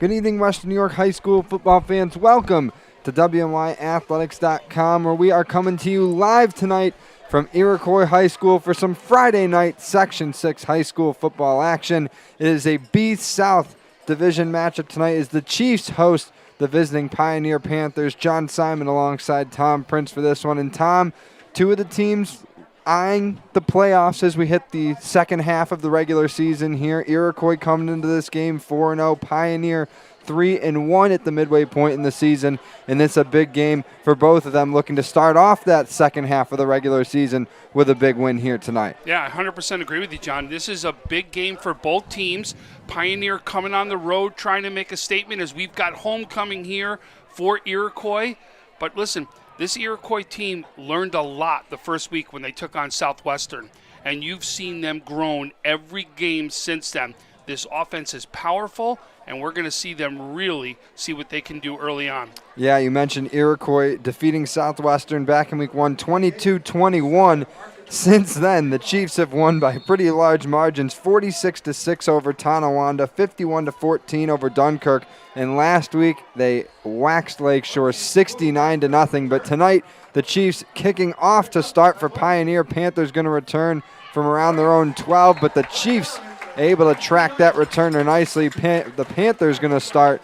Good evening, Western New York High School football fans. Welcome to WNYathletics.com, where we are coming to you live tonight from Iroquois High School for some Friday night Section 6 high school football action. It is a B South division matchup tonight as the Chiefs host the visiting Pioneer Panthers. John Simon alongside Tom Prince for this one. And Tom, two of the teams eyeing the playoffs as we hit the second half of the regular season here. Iroquois coming into this game 4-0. Pioneer 3-1 at the midway point in the season. And it's a big game for both of them, looking to start off that second half of the regular season with a big win here tonight. Yeah, I 100% agree with you, John. This is a big game for both teams. Pioneer coming on the road trying to make a statement as we've got homecoming here for Iroquois. But listen, this Iroquois team learned a lot the first week when they took on Southwestern, and you've seen them grown every game since then. This offense is powerful, and we're going to see them really see what they can do early on. Yeah, you mentioned Iroquois defeating Southwestern back in week 1, 22-21. Since then, the Chiefs have won by pretty large margins, 46-6 over Tonawanda, 51-14 over Dunkirk, and last week they waxed Lakeshore 69-0. But tonight, the Chiefs kicking off to start for Pioneer. Panthers going to return from around their own 12, but the Chiefs able to track that returner nicely. The Panthers going to start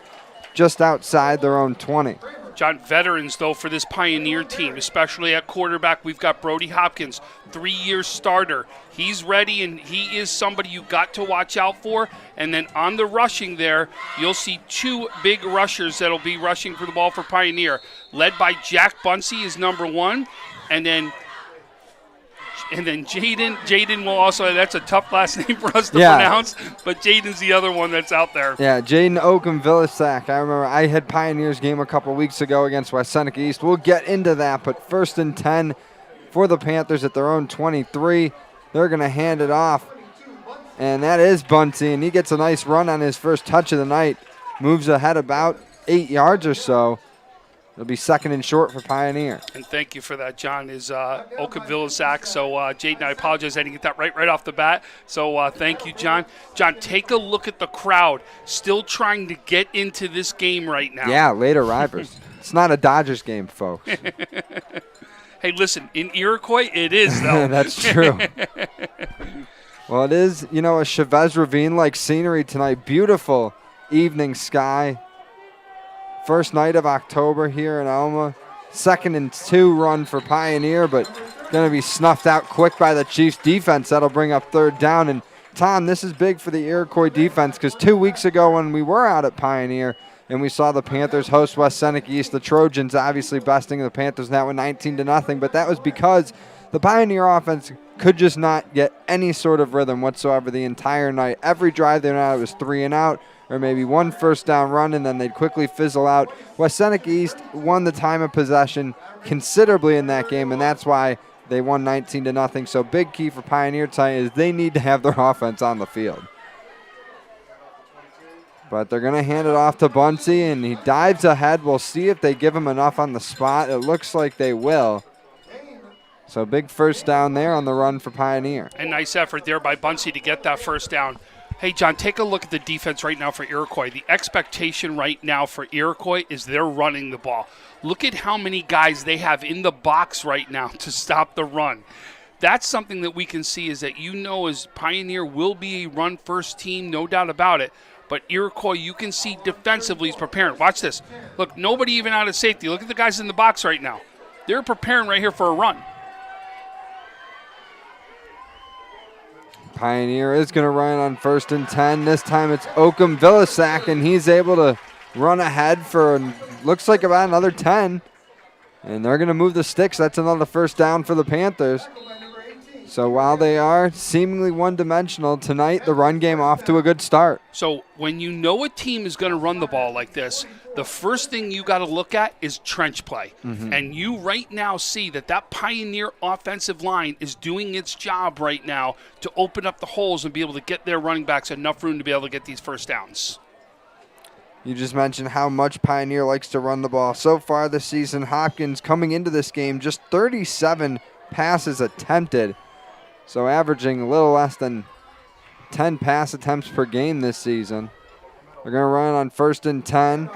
just outside their own 20. John, veterans, though, for this Pioneer team, especially at quarterback. We've got Brody Hopkins, 3-year starter. He's ready, and he is somebody you got to watch out for. And then on the rushing there, you'll see two big rushers that'll be rushing for the ball for Pioneer, led by Jack Bunsey is number one, and then Jaden will also, that's a tough last name for us to pronounce, but Jaden's the other one that's out there. Yeah, Jaden Oakham-Villisack. I remember I had Pioneers game a couple weeks ago against West Seneca East. We'll get into that, but 1st and 10 for the Panthers at their own 23. They're going to hand it off, and that is Bunsey, and he gets a nice run on his first touch of the night. Moves ahead about 8 yards or so. It'll be 2nd and short for Pioneer. And thank you for that, John, is Oakham-Villisack. So, Jaden, I apologize. I didn't get that right off the bat. So, thank you, John. John, take a look at the crowd still trying to get into this game right now. Yeah, late arrivers. It's not a Dodgers game, folks. Hey, listen, in Iroquois, it is, though. That's true. Well, it is, a Chavez Ravine-like scenery tonight. Beautiful evening sky. First night of October here in Alma. 2nd and 2 run for Pioneer, but going to be snuffed out quick by the Chiefs defense. That'll bring up 3rd down. And Tom, this is big for the Iroquois defense because 2 weeks ago when we were out at Pioneer and we saw the Panthers host West Seneca East, the Trojans obviously besting the Panthers now with 19-0, but that was because the Pioneer offense could just not get any sort of rhythm whatsoever the entire night. Every drive they went out, it was 3 and out, or maybe one first down run, and then they'd quickly fizzle out. West Seneca East won the time of possession considerably in that game, and that's why they won 19-0. So big key for Pioneer tonight is they need to have their offense on the field. But they're going to hand it off to Bunsey, and he dives ahead. We'll see if they give him enough on the spot. It looks like they will. So big first down there on the run for Pioneer. And nice effort there by Bunsey to get that first down. Hey, John, take a look at the defense right now for Iroquois. The expectation right now for Iroquois is they're running the ball. Look at how many guys they have in the box right now to stop the run. That's something that we can see is that as Pioneer will be a run-first team, no doubt about it. But Iroquois, you can see defensively is preparing. Watch this. Look, nobody even out of safety. Look at the guys in the box right now. They're preparing right here for a run. Pioneer is going to run on 1st and 10. This time it's Oakham-Villisack, and he's able to run ahead for, looks like about another 10. And they're going to move the sticks. That's another first down for the Panthers. So while they are seemingly one-dimensional, tonight the run game off to a good start. So when you know a team is going to run the ball like this, the first thing you got to look at is trench play. Mm-hmm. And you right now see that Pioneer offensive line is doing its job right now to open up the holes and be able to get their running backs enough room to be able to get these first downs. You just mentioned how much Pioneer likes to run the ball. So far this season, Hopkins coming into this game just 37 passes attempted. So averaging a little less than 10 pass attempts per game this season. They're going to run on 1st and 10.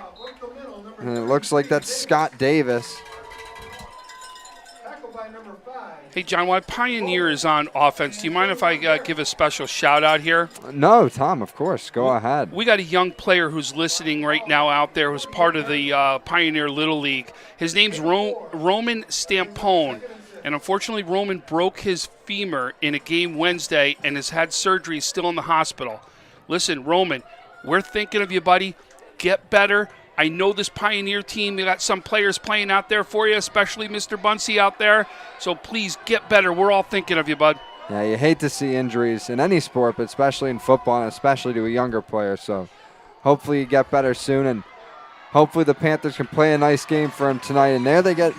And it looks like that's Scott Davis. Hey, John, while Pioneer is on offense, do you mind if I give a special shout-out here? No, Tom, of course. Go ahead. We got a young player who's listening right now out there who's part of the Pioneer Little League. His name's Roman Stampone. And unfortunately, Roman broke his femur in a game Wednesday and has had surgery, still in the hospital. Listen, Roman, we're thinking of you, buddy. Get better. I know this Pioneer team, they got some players playing out there for you, especially Mr. Bunsey out there. So please get better. We're all thinking of you, bud. Yeah, you hate to see injuries in any sport, but especially in football and especially to a younger player. So hopefully you get better soon, and hopefully the Panthers can play a nice game for him tonight. And there they get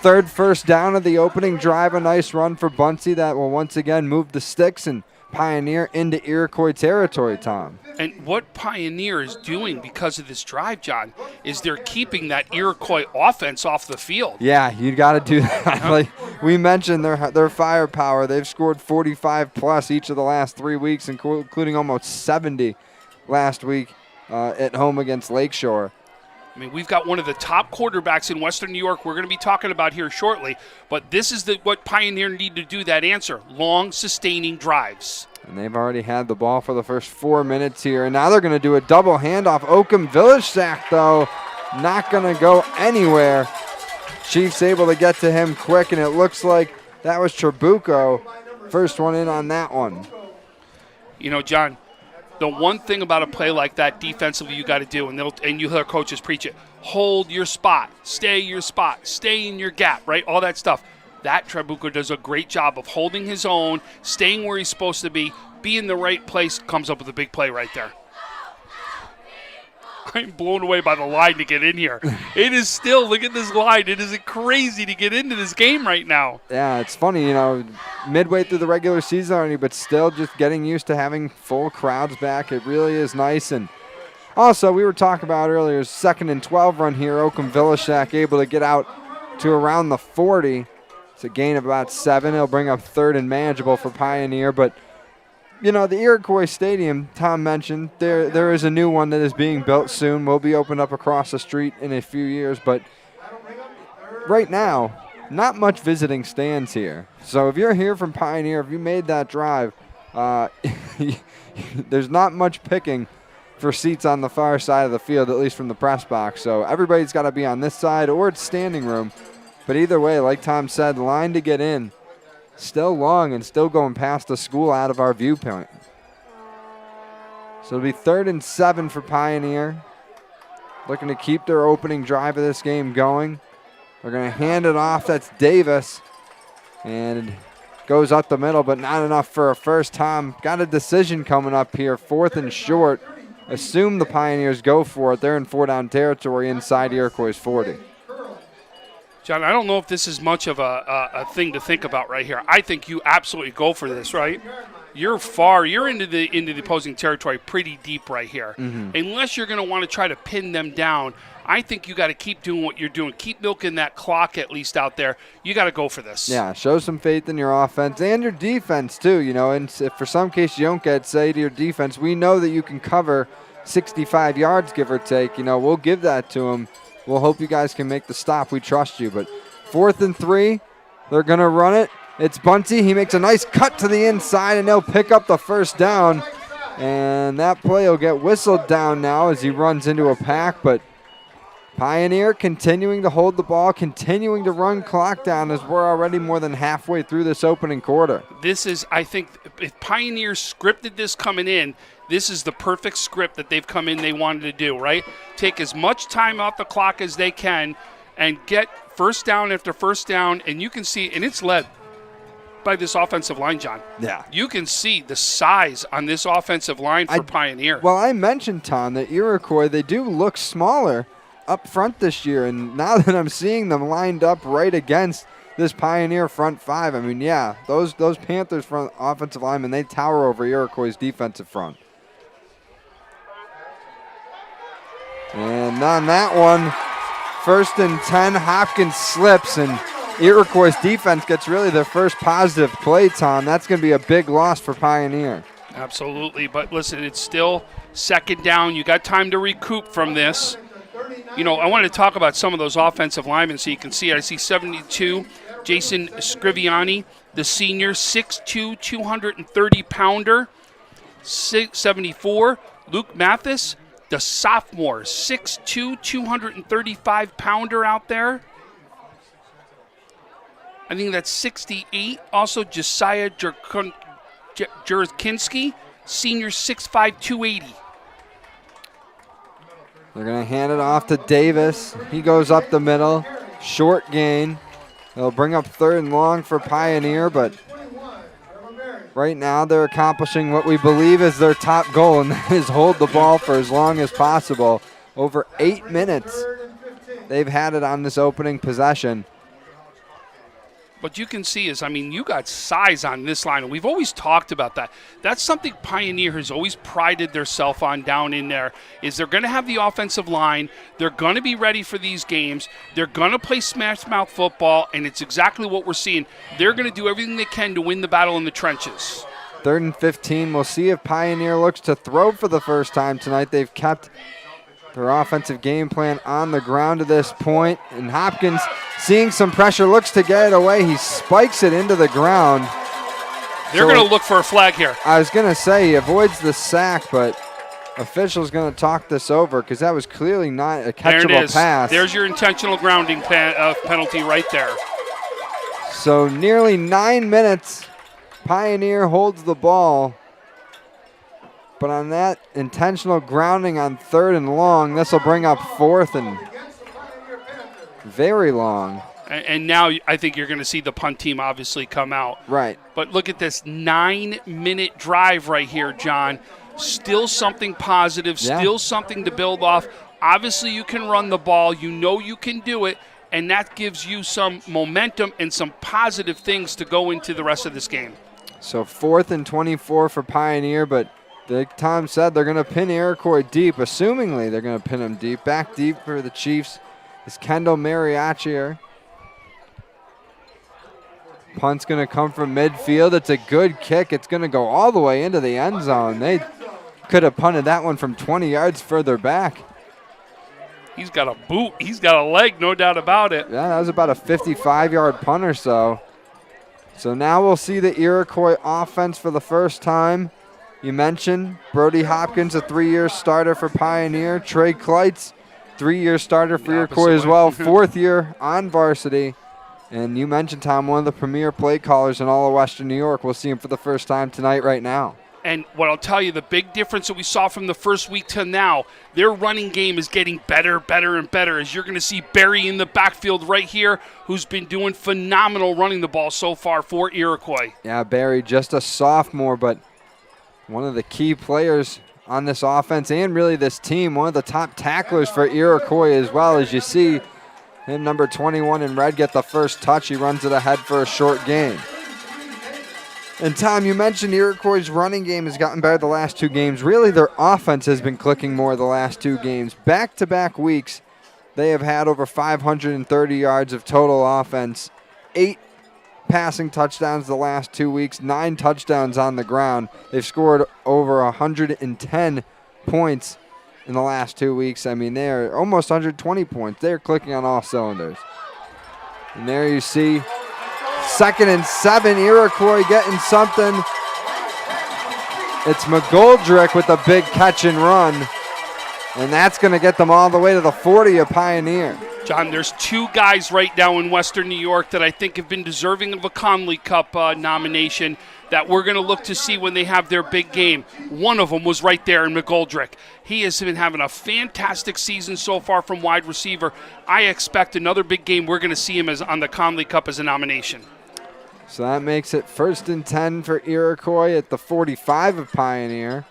third first down of the opening drive. A nice run for Bunsey that will once again move the sticks and Pioneer into Iroquois territory, Tom. And what Pioneer is doing because of this drive, John, is they're keeping that Iroquois offense off the field. Yeah, you got to do that. Like we mentioned, their firepower. They've scored 45 plus each of the last 3 weeks, including almost 70 last week at home against Lakeshore. I mean, we've got one of the top quarterbacks in Western New York we're going to be talking about here shortly, but this is what Pioneer need to do, that answer, long, sustaining drives. And they've already had the ball for the first 4 minutes here, and now they're going to do a double handoff. COPYWRIGHT, though, not going to go anywhere. Chiefs able to get to him quick, and it looks like that was Trabuco. First one in on that one. You know, John, the one thing about a play like that defensively you got to do, and you hear coaches preach it, hold your spot, stay in your gap, right? All that stuff. That Trabuco does a great job of holding his own, staying where he's supposed to be in the right place, comes up with a big play right there. I'm blown away by the line to get in here. It is still, look at this line. It is crazy to get into this game right now. Yeah, it's funny, midway through the regular season already, but still just getting used to having full crowds back. It really is nice. And also, we were talking about earlier, 2nd and 12 run here. COPYWRIGHT able to get out to around the 40. It's a gain of about 7. It'll bring up 3rd and manageable for Pioneer, but the Iroquois Stadium, Tom mentioned, there is a new one that is being built soon. Will be opened up across the street in a few years, but right now, not much visiting stands here. So if you're here from Pioneer, if you made that drive, there's not much picking for seats on the far side of the field, at least from the press box. So everybody's got to be on this side or it's standing room. But either way, like Tom said, the line to get in, still long and still going past the school out of our viewpoint. So it'll be 3rd and 7 for Pioneer. Looking to keep their opening drive of this game going. They're going to hand it off. That's Davis. And it goes up the middle, but not enough for a first. Tom got a decision coming up here. 4th and short. Assume the Pioneers go for it. They're in 4-down territory inside Iroquois 40. John, I don't know if this is much of a thing to think about right here. I think you absolutely go for this, right? You're into the opposing territory pretty deep right here. Mm-hmm. Unless you're going to want to try to pin them down, I think you got to keep doing what you're doing. Keep milking that clock at least out there. You got to go for this. Yeah, show some faith in your offense and your defense too, and if for some case you don't get, say to your defense, we know that you can cover 65 yards, give or take. We'll give that to them. We'll hope you guys can make the stop. We trust you. But 4th and 3, they're going to run it. It's Bunty. He makes a nice cut to the inside, and they'll pick up the first down. And that play will get whistled down now as he runs into a pack. But Pioneer continuing to hold the ball, continuing to run clock down as we're already more than halfway through this opening quarter. This is, I think, if Pioneer scripted this coming in, this is the perfect script that they've come in they wanted to do, right? Take as much time off the clock as they can and get first down after first down, and you can see, and it's led by this offensive line, John. Yeah. You can see the size on this offensive line for Pioneer. Well, I mentioned, Tom, that Iroquois, they do look smaller up front this year, and now that I'm seeing them lined up right against this Pioneer front 5, I mean, yeah, those Panthers front offensive linemen, they tower over Iroquois' defensive front. And on that one, 1st and 10, Hopkins slips, and Iroquois' defense gets really their first positive play, Tom. That's going to be a big loss for Pioneer. Absolutely. But listen, it's still second down. You got time to recoup from this. You know, I want to talk about some of those offensive linemen so you can see. I see 72, Jason Scriviani, the senior, 6'2", 230-pounder. 74, Luke Mathis, the sophomore, 6'2", 235-pounder out there. I think that's 68. Also, Josiah Jurkinski, senior, 6'5", 280. They're going to hand it off to Davis. He goes up the middle. Short gain. They'll bring up 3rd and long for Pioneer, but right now they're accomplishing what we believe is their top goal, and that is hold the ball for as long as possible. Over 8 minutes they've had it on this opening possession. What you can see is, I mean, you got size on this line, and we've always talked about that. That's something Pioneer has always prided themselves on down in there, is they're going to have the offensive line. They're going to be ready for these games. They're going to play smash-mouth football, and it's exactly what we're seeing. They're going to do everything they can to win the battle in the trenches. 3rd and 15. We'll see if Pioneer looks to throw for the first time tonight. They've kept their offensive game plan on the ground to this point, and Hopkins, seeing some pressure, looks to get it away. He spikes it into the ground. They're going to look for a flag here. I was going to say he avoids the sack, but official's going to talk this over because that was clearly not a catchable pass. There's your intentional grounding penalty right there. So nearly 9 minutes, Pioneer holds the ball. But on that intentional grounding on 3rd and long, this will bring up 4th and very long. And now I think you're going to see the punt team obviously come out. Right. But look at this 9-minute drive right here, John. Still something positive, still something to build off. Obviously you can run the ball. You know you can do it. And that gives you some momentum and some positive things to go into the rest of this game. So 4th and 24 for Pioneer, but like Tom said, they're going to pin Iroquois deep. Assumingly, they're going to pin him deep. Back deep for the Chiefs is Kendall Mariachi. Punt's going to come from midfield. It's a good kick. It's going to go all the way into the end zone. They could have punted that one from 20 yards further back. He's got a boot. He's got a leg, no doubt about it. Yeah, that was about a 55-yard punt or so. So now we'll see the Iroquois offense for the first time. You mentioned Brody Hopkins, a 3-year starter for Pioneer. Trey Kleitz, 3-year starter for Iroquois as well. 4th year on varsity. And you mentioned, Tom, one of the premier play callers in all of Western New York. We'll see him for the first time tonight right now. And what I'll tell you, the big difference that we saw from the first week to now, their running game is getting better, better, and better. As you're going to see Barry in the backfield right here, who's been doing phenomenal running the ball so far for Iroquois. Yeah, Barry, just a sophomore, but one of the key players on this offense and really this team, one of the top tacklers for Iroquois as well. As you see him, number 21 in red, get the first touch. He runs it ahead for a short gain. And Tom, you mentioned Iroquois' running game has gotten better the last 2 games. Really, their offense has been clicking more the last 2 games. Back-to-back weeks, they have had over 530 yards of total offense, 8 passing touchdowns the last 2 weeks, 9 touchdowns on the ground. They've scored over 110 points in the last 2 weeks. I mean, they're almost 120 points. They're clicking on all cylinders. And there you see 2nd and 7, Iroquois getting something. It's McGoldrick with a big catch and run. And that's going to get them all the way to the 40 of Pioneer. John, there's 2 guys right now in Western New York that I think have been deserving of a Conley Cup nomination that we're going to look to see when they have their big game. One of them was right there in McGoldrick. He has been having a fantastic season so far from wide receiver. I expect another big game. We're going to see him as on the Conley Cup as a nomination. So that makes it 1st and 10 for Iroquois at the 45 of Pioneer.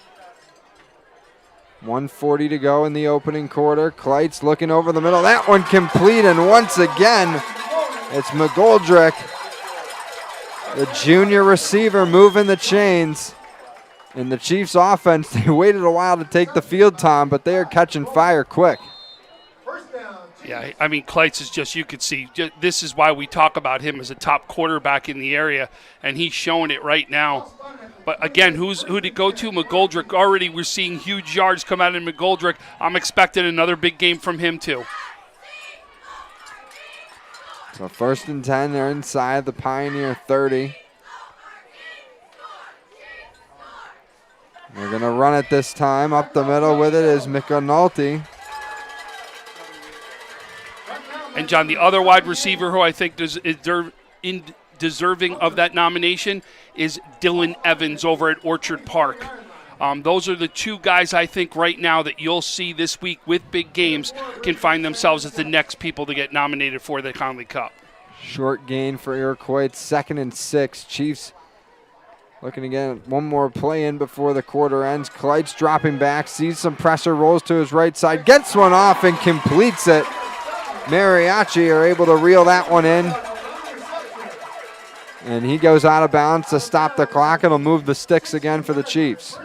1:40 to go in the opening quarter. Kleitz looking over the middle. That one complete, and once again, it's McGoldrick, the junior receiver, moving the chains. And the Chiefs offense, they waited a while to take the field, Tom, but they are catching fire quick. Yeah, I mean, Kleitz is just, you could see, this is why we talk about him as a top quarterback in the area, and he's showing it right now. But again, who'd it go to? McGoldrick. Already we're seeing huge yards come out of McGoldrick. I'm expecting another big game from him too. So 1st and 10, they're inside the Pioneer 30. They're going to run it this time. Up the middle with it is McAnulty. And, John, the other wide receiver who I think is deserving of that nomination is Dylan Evans over at Orchard Park. Those are the two guys I think right now that you'll see this week with big games can find themselves as the next people to get nominated for the Conley Cup. Short gain for Iroquois. 2nd and 6. Chiefs looking to get one more play in before the quarter ends. Kleitz dropping back, sees some pressure, rolls to his right side, gets one off and completes it. Mariachi are able to reel that one in. And he goes out of bounds to stop the clock. It'll move the sticks again for the Chiefs.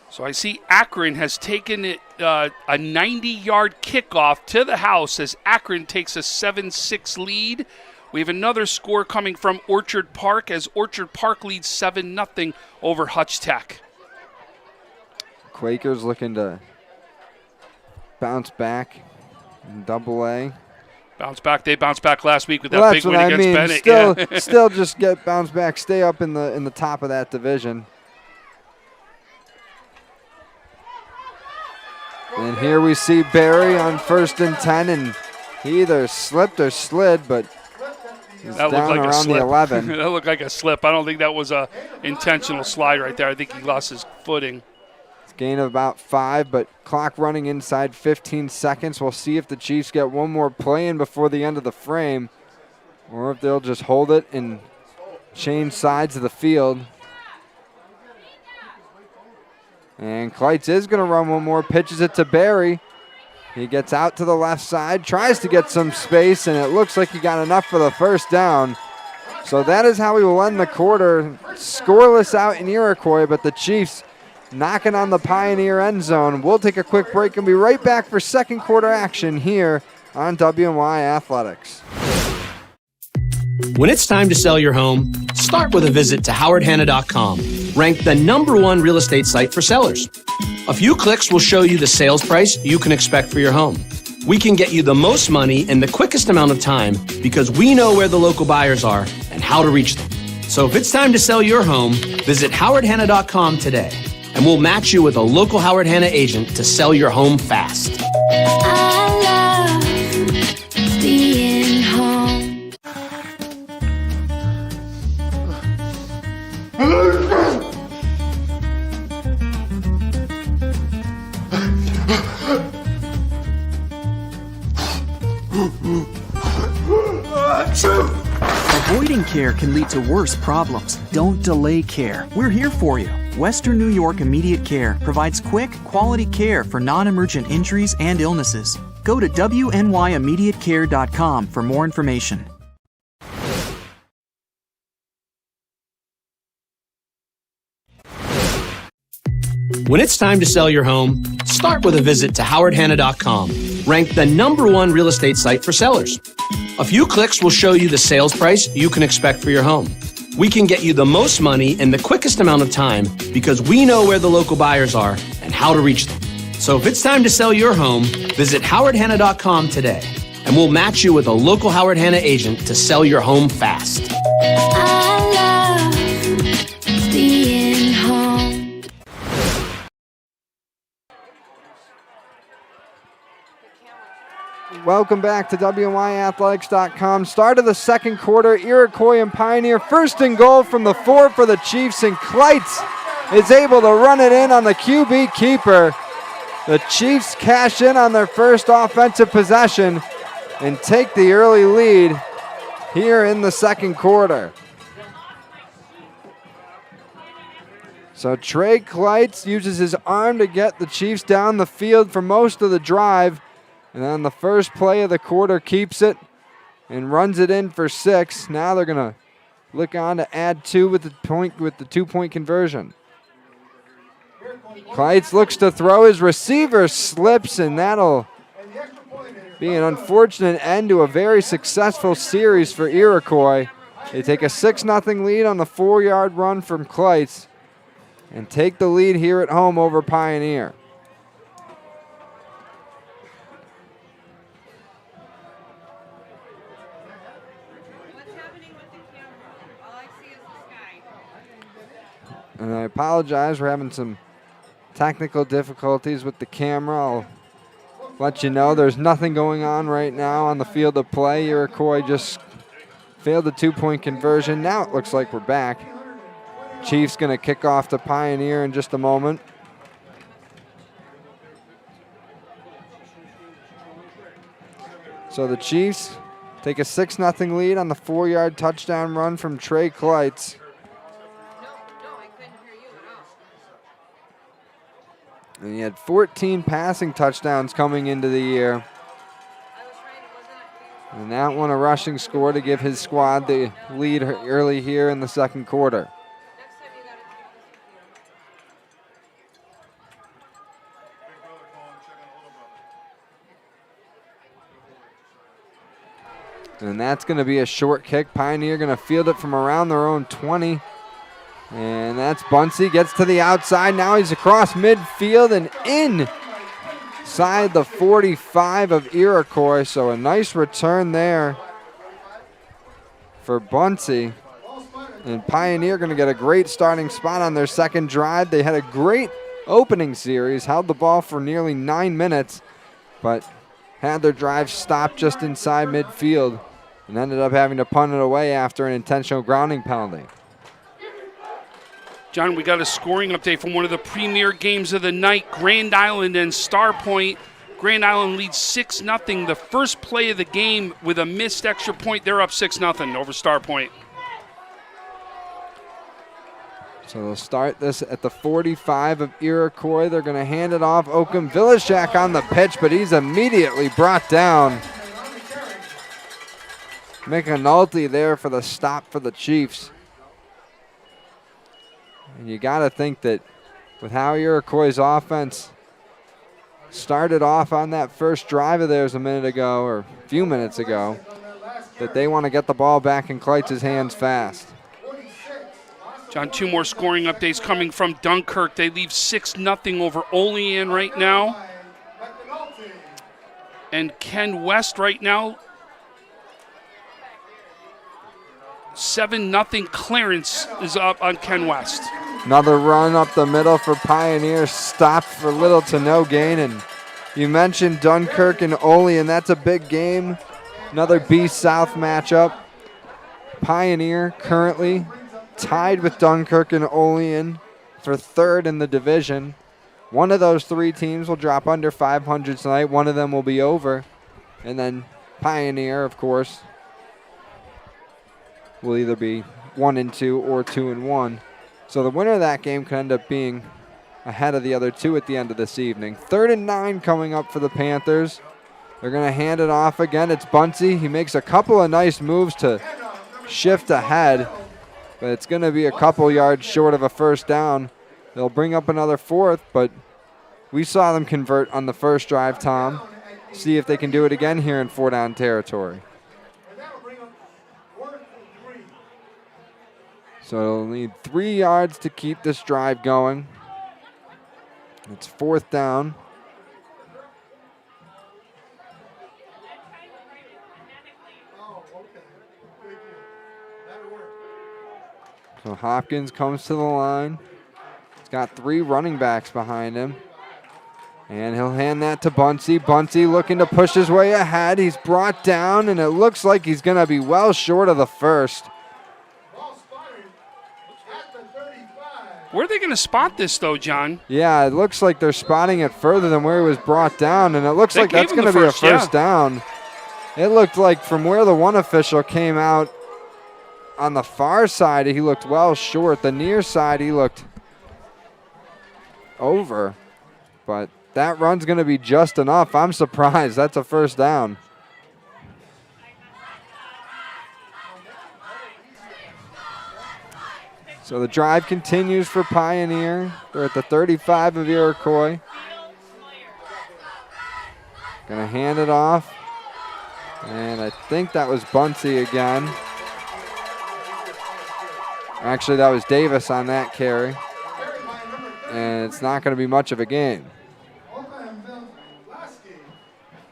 So I see Akron has taken it a 90-yard kickoff to the house as Akron takes a 7-6 lead. We have another score coming from Orchard Park as Orchard Park leads 7-0 over Hutch Tech. Quakers looking to bounce back in AA. They bounced back last week with that big win against Bennett. Still just get bounced back, stay up in the top of that division. And here we see Barry on 1st and 10, and he either slipped or slid, but he's down around the 11. That looked like a slip. I don't think that was a intentional slide right there. I think he lost his footing. Gain of about 5, but clock running inside 15 seconds. We'll see if the Chiefs get one more play in before the end of the frame, or if they'll just hold it and change sides of the field. And Kleitz is going to run one more, pitches it to Barry. He gets out to the left side, tries to get some space, and it looks like he got enough for the first down. So that is how we will end the quarter. Scoreless out in Iroquois, but the Chiefs knocking on the Pioneer end zone. We'll take a quick break and be right back for second quarter action here on WNY Athletics. When it's time to sell your home, start with a visit to howardhanna.com, ranked the #1 real estate site for sellers. A few clicks will show you the sales price you can expect for your home. We can get you the most money in the quickest amount of time because we know where the local buyers are and how to reach them. So if it's time to sell your home, visit howardhanna.com today. And we'll match you with a local Howard Hanna agent to sell your home fast. I love being home. Avoiding care can lead to worse problems. Don't delay care. We're here for you. Western New York Immediate Care provides quick, quality care for non-emergent injuries and illnesses. Go to WNYimmediatecare.com for more information. When it's time to sell your home, start with a visit to howardhanna.com, ranked the #1 real estate site for sellers. A few clicks will show you the sales price you can expect for your home. We can get you the most money in the quickest amount of time because we know where the local buyers are and how to reach them. So if it's time to sell your home, visit howardhanna.com today. And we'll match you with a local Howard Hanna agent to sell your home fast. I love being home. Welcome back to WNYathletics.com. Start of the second quarter, Iroquois and Pioneer. 1st and goal from the 4 for the Chiefs, and Kleitz is able to run it in on the QB keeper. The Chiefs cash in on their first offensive possession and take the early lead here in the second quarter. So Trey Kleitz uses his arm to get the Chiefs down the field for most of the drive. And on the first play of the quarter, keeps it and runs it in for 6. Now they're going to look on to add 2 with the 2-point conversion. Kleitz looks to throw. His receiver slips, and that'll be an unfortunate end to a very successful series for Iroquois. They take a 6-0 lead on the 4-yard run from Kleitz and take the lead here at home over Pioneer. And I apologize, we're having some technical difficulties with the camera. I'll let you know there's nothing going on right now on the field of play. Iroquois just failed the 2-point conversion. Now it looks like we're back. Chiefs going to kick off to Pioneer in just a moment. So the Chiefs take a 6-0 lead on the 4-yard touchdown run from Trey Kleitz. And he had 14 passing touchdowns coming into the year. And that one a rushing score to give his squad the lead early here in the second quarter. And that's going to be a short kick. Pioneer going to field it from around their own 20. And that's Bunsey, gets to the outside. Now he's across midfield and inside the 45 of Iroquois. So a nice return there for Bunsey. And Pioneer going to get a great starting spot on their second drive. They had a great opening series, held the ball for nearly 9 minutes, but had their drive stopped just inside midfield and ended up having to punt it away after an intentional grounding penalty. John, we got a scoring update from one of the premier games of the night, Grand Island and Star Point. Grand Island leads 6-0. The first play of the game with a missed extra point, they're up 6-0 over Star Point. So they'll start this at the 45 of Iroquois. They're going to hand it off. Oakham Vilishak on the pitch, but he's immediately brought down. McAnulty there for the stop for the Chiefs. And you got to think that with how Iroquois' offense started off on that first drive of theirs a minute ago, or a few minutes ago, that they want to get the ball back in Kleitz's hands fast. John, 2 more scoring updates coming from Dunkirk. They leave 6-0 over Olean right now. And Ken West right now, 7-0 Clarence is up on Ken West. Another run up the middle for Pioneer, stopped for little to no gain. And you mentioned Dunkirk and Olean, that's a big game. Another B-South matchup. Pioneer currently tied with Dunkirk and Olean for third in the division. One of those 3 teams will drop under 500 tonight. One of them will be over. And then Pioneer, of course, will either be 1-2 or 2-1. So the winner of that game could end up being ahead of the other 2 at the end of this evening. 3rd and 9 coming up for the Panthers. They're going to hand it off again. It's Bunsey. He makes a couple of nice moves to shift ahead, but it's going to be a couple yards short of a first down. They'll bring up another 4th, but we saw them convert on the first drive, Tom. See if they can do it again here in 4-down territory. So they'll need 3 yards to keep this drive going. It's 4th down. So Hopkins comes to the line. He's got 3 running backs behind him. And he'll hand that to Bunsey. Bunsey looking to push his way ahead. He's brought down, and it looks like he's going to be well short of the first. Where are they going to spot this, though, John? Yeah, it looks like they're spotting it further than where he was brought down, and it looks like that's going to be a first down. It looked like from where the one official came out on the far side, he looked well short. The near side, he looked over, but that run's going to be just enough. I'm surprised. That's a first down. So the drive continues for Pioneer. They're at the 35 of Iroquois. Gonna hand it off. And I think that was Bunsey again. Actually, that was Davis on that carry. And it's not going to be much of a gain.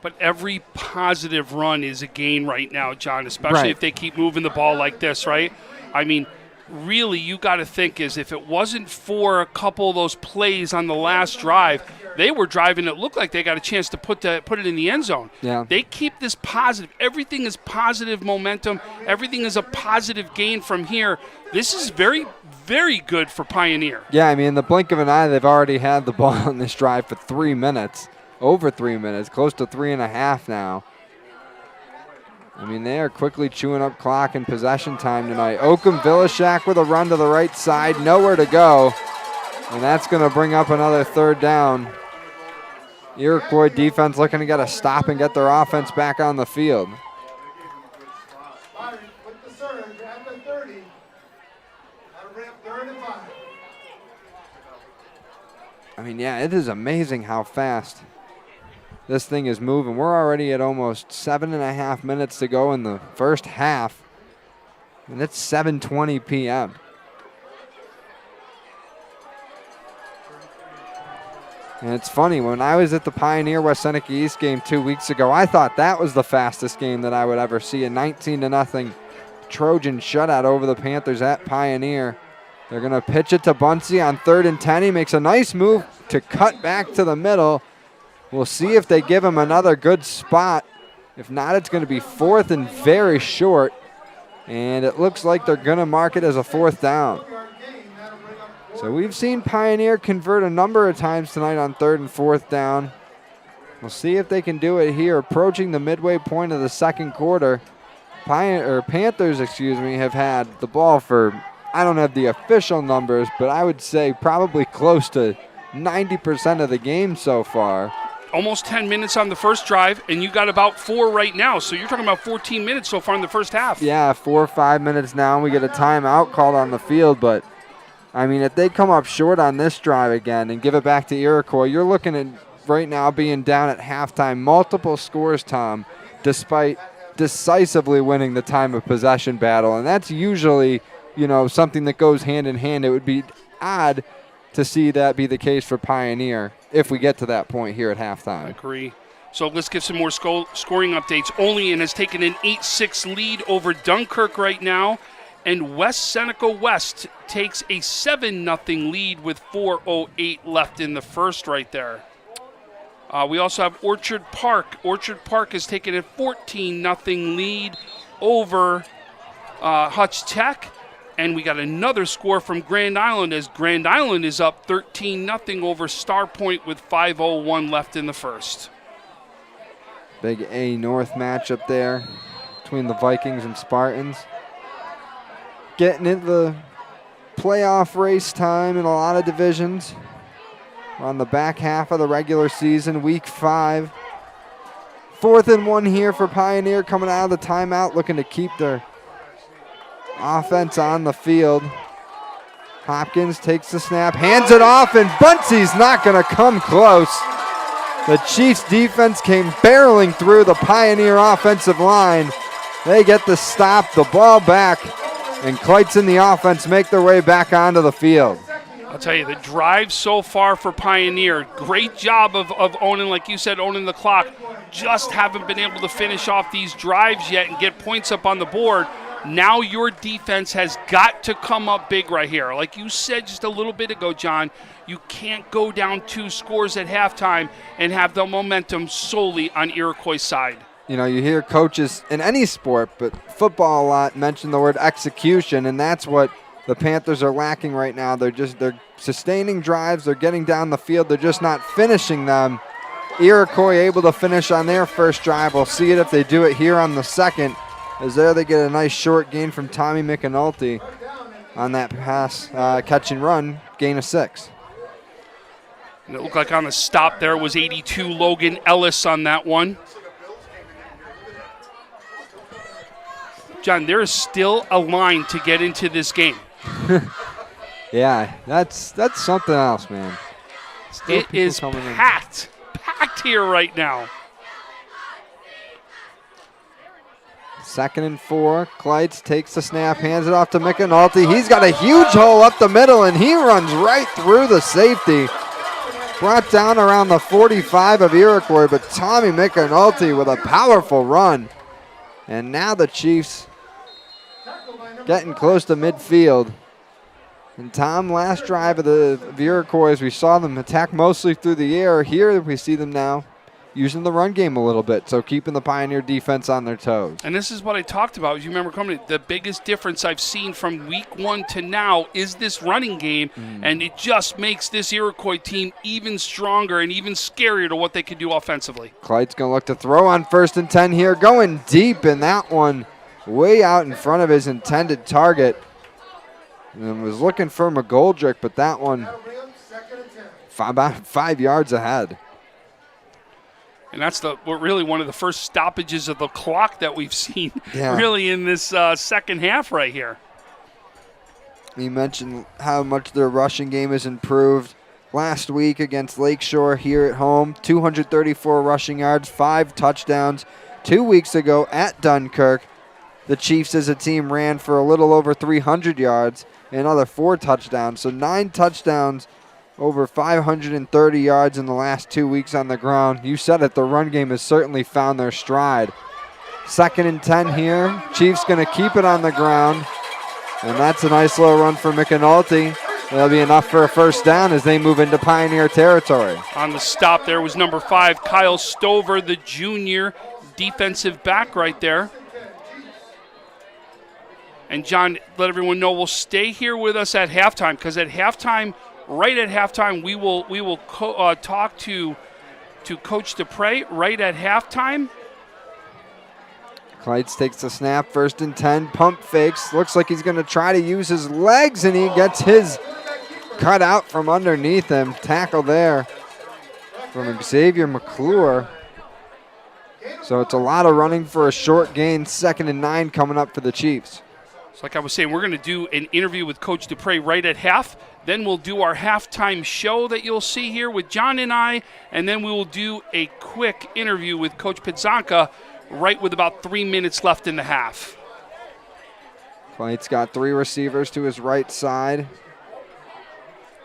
But every positive run is a gain right now, John, especially Right. if they keep moving the ball like this, right? I mean, really, you got to think is if it wasn't for a couple of those plays on the last drive, they were driving. It looked like they got a chance to put it in the end zone. Yeah. They keep this positive. Everything is positive momentum. Everything is a positive gain from here. This is very, very good for Pioneer. Yeah, I mean, in the blink of an eye, they've already had the ball on this drive for 3 minutes. Over 3 minutes, close to 3.5 now. I mean, they are quickly chewing up clock and possession time tonight. Oakham Villashak with a run to the right side, nowhere to go. And that's going to bring up another 3rd down. Iroquois defense looking to get a stop and get their offense back on the field. I mean, yeah, it is amazing how fast this thing is moving. We're already at almost 7.5 minutes to go in the first half, and it's 7:20 p.m. And it's funny, when I was at the Pioneer West Seneca East game 2 weeks ago, I thought that was the fastest game that I would ever see. A 19-0 Trojan shutout over the Panthers at Pioneer. They're going to pitch it to Bunsey on 3rd and 10. He makes a nice move to cut back to the middle. We'll see if they give him another good spot. If not, it's going to be 4th and very short. And it looks like they're going to mark it as a 4th down. So we've seen Pioneer convert a number of times tonight on 3rd and 4th down. We'll see if they can do it here. Approaching the midway point of the second quarter, Panthers, have had the ball for, I don't have the official numbers, but I would say probably close to 90% of the game so far. Almost 10 minutes on the first drive, and you got about 4 right now. So you're talking about 14 minutes so far in the first half. Yeah, 4 or 5 minutes now. We get a timeout called on the field, but I mean, if they come up short on this drive again and give it back to Iroquois, you're looking at right now being down at halftime, multiple scores, Tom, despite decisively winning the time of possession battle. And that's usually, something that goes hand in hand. It would be odd to see that be the case for Pioneer if we get to that point here at halftime. I agree. So let's get some more scoring updates. Olean has taken an 8-6 lead over Dunkirk right now, and West Seneca West takes a 7-0 lead with 4:08 left in the first right there. We also have Orchard Park. Orchard Park has taken a 14-0 lead over Hutch Tech. And we got another score from Grand Island as Grand Island is up 13-0 over Star Point with 5:01 left in the first. Big A North matchup there between the Vikings and Spartans. Getting into the playoff race time in a lot of divisions. We're on the back half of the regular season, week 5. 4th and 1 here for Pioneer coming out of the timeout, looking to keep their offense on the field. Hopkins takes the snap, hands it off, and Bunsey's not going to come close. The Chiefs defense came barreling through the Pioneer offensive line. They get the stop, the ball back, and Kleitz and the offense make their way back onto the field. I'll tell you, the drive so far for Pioneer, great job of owning, like you said, owning the clock. Just haven't been able to finish off these drives yet and get points up on the board. Now your defense has got to come up big right here. Like you said just a little bit ago, John, you can't go down 2 scores at halftime and have the momentum solely on Iroquois' side. You hear coaches in any sport, but football a lot, mention the word execution, and that's what the Panthers are lacking right now. They're sustaining drives, they're getting down the field, they're just not finishing them. Iroquois able to finish on their first drive. We'll see it if they do it here on the second. As there they get a nice short gain from Tommy McAnulty on that pass, catch and run, gain of 6. And it looked like on the stop there was 82 Logan Ellis on that one. John, there is still a line to get into this game. Yeah, that's something else, man. Still it is packed here right now. 2nd and 4. Kleitz takes the snap, hands it off to McAnulty. He's got a huge hole up the middle, and he runs right through the safety. Brought down around the 45 of Iroquois, but Tommy McAnulty with a powerful run. And now the Chiefs getting close to midfield. And Tom, last drive of the Iroquois, we saw them attack mostly through the air. Here we see them now using the run game a little bit, so keeping the Pioneer defense on their toes. And this is what I talked about. As you remember, coming, the biggest difference I've seen from week 1 to now is this running game, and it just makes this Iroquois team even stronger and even scarier to what they can do offensively. Kleitz going to look to throw on 1st and 10 here, going deep in that one, way out in front of his intended target. And was looking for McGoldrick, but that one about 5 yards ahead. And that's really one of the first stoppages of the clock that we've seen really in this second half right here. You mentioned how much their rushing game has improved. Last week against Lakeshore here at home, 234 rushing yards, 5 touchdowns. 2 weeks ago at Dunkirk, the Chiefs as a team ran for a little over 300 yards, another 4 touchdowns. So 9 touchdowns, over 530 yards in the last 2 weeks on the ground. You said it, the run game has certainly found their stride. 2nd and 10 here. Chiefs going to keep it on the ground. And that's a nice little run for McAnulty. That'll be enough for a first down as they move into Pioneer territory. On the stop there was number 5, Kyle Stover, the junior defensive back right there. And John, let everyone know we'll stay here with us at halftime, because at halftime, right at halftime, we will talk to Coach Dupre right at halftime. Kleitz takes the snap, 1st and 10, pump fakes. Looks like he's going to try to use his legs, and he gets his cut out from underneath him. Tackle there from Xavier McClure. So it's a lot of running for a short gain. 2nd and 9 coming up for the Chiefs. So like I was saying, we're going to do an interview with Coach Dupre right at half. Then we'll do our halftime show that you'll see here with John and I. And then we will do a quick interview with Coach Pizzanca right with about 3 minutes left in the half. Kleitz got 3 receivers to his right side.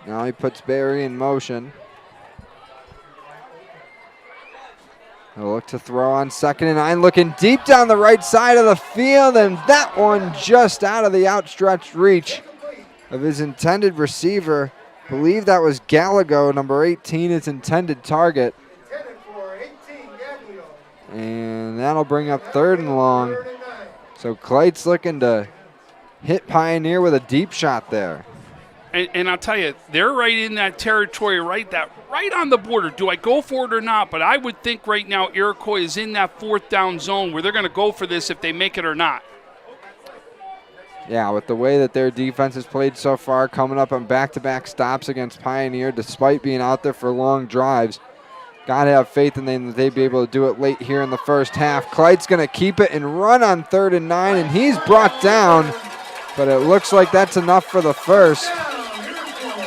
Now he puts Barry in motion. He'll look to throw on 2nd and 9, looking deep down the right side of the field, and that one just out of the outstretched reach of his intended receiver. I believe that was Gallego, number 18, his intended target. And that'll bring up 3rd and long. So Kleitz looking to hit Pioneer with a deep shot there. And I'll tell you, they're right in that territory, right on the border. Do I go for it or not? But I would think right now Iroquois is in that 4th down zone where they're going to go for this if they make it or not. Yeah, with the way that their defense has played so far, coming up on back-to-back stops against Pioneer, despite being out there for long drives, got to have faith in them that they'd be able to do it late here in the first half. Kleitz going to keep it and run on 3rd and 9, and he's brought down, but it looks like that's enough for the first.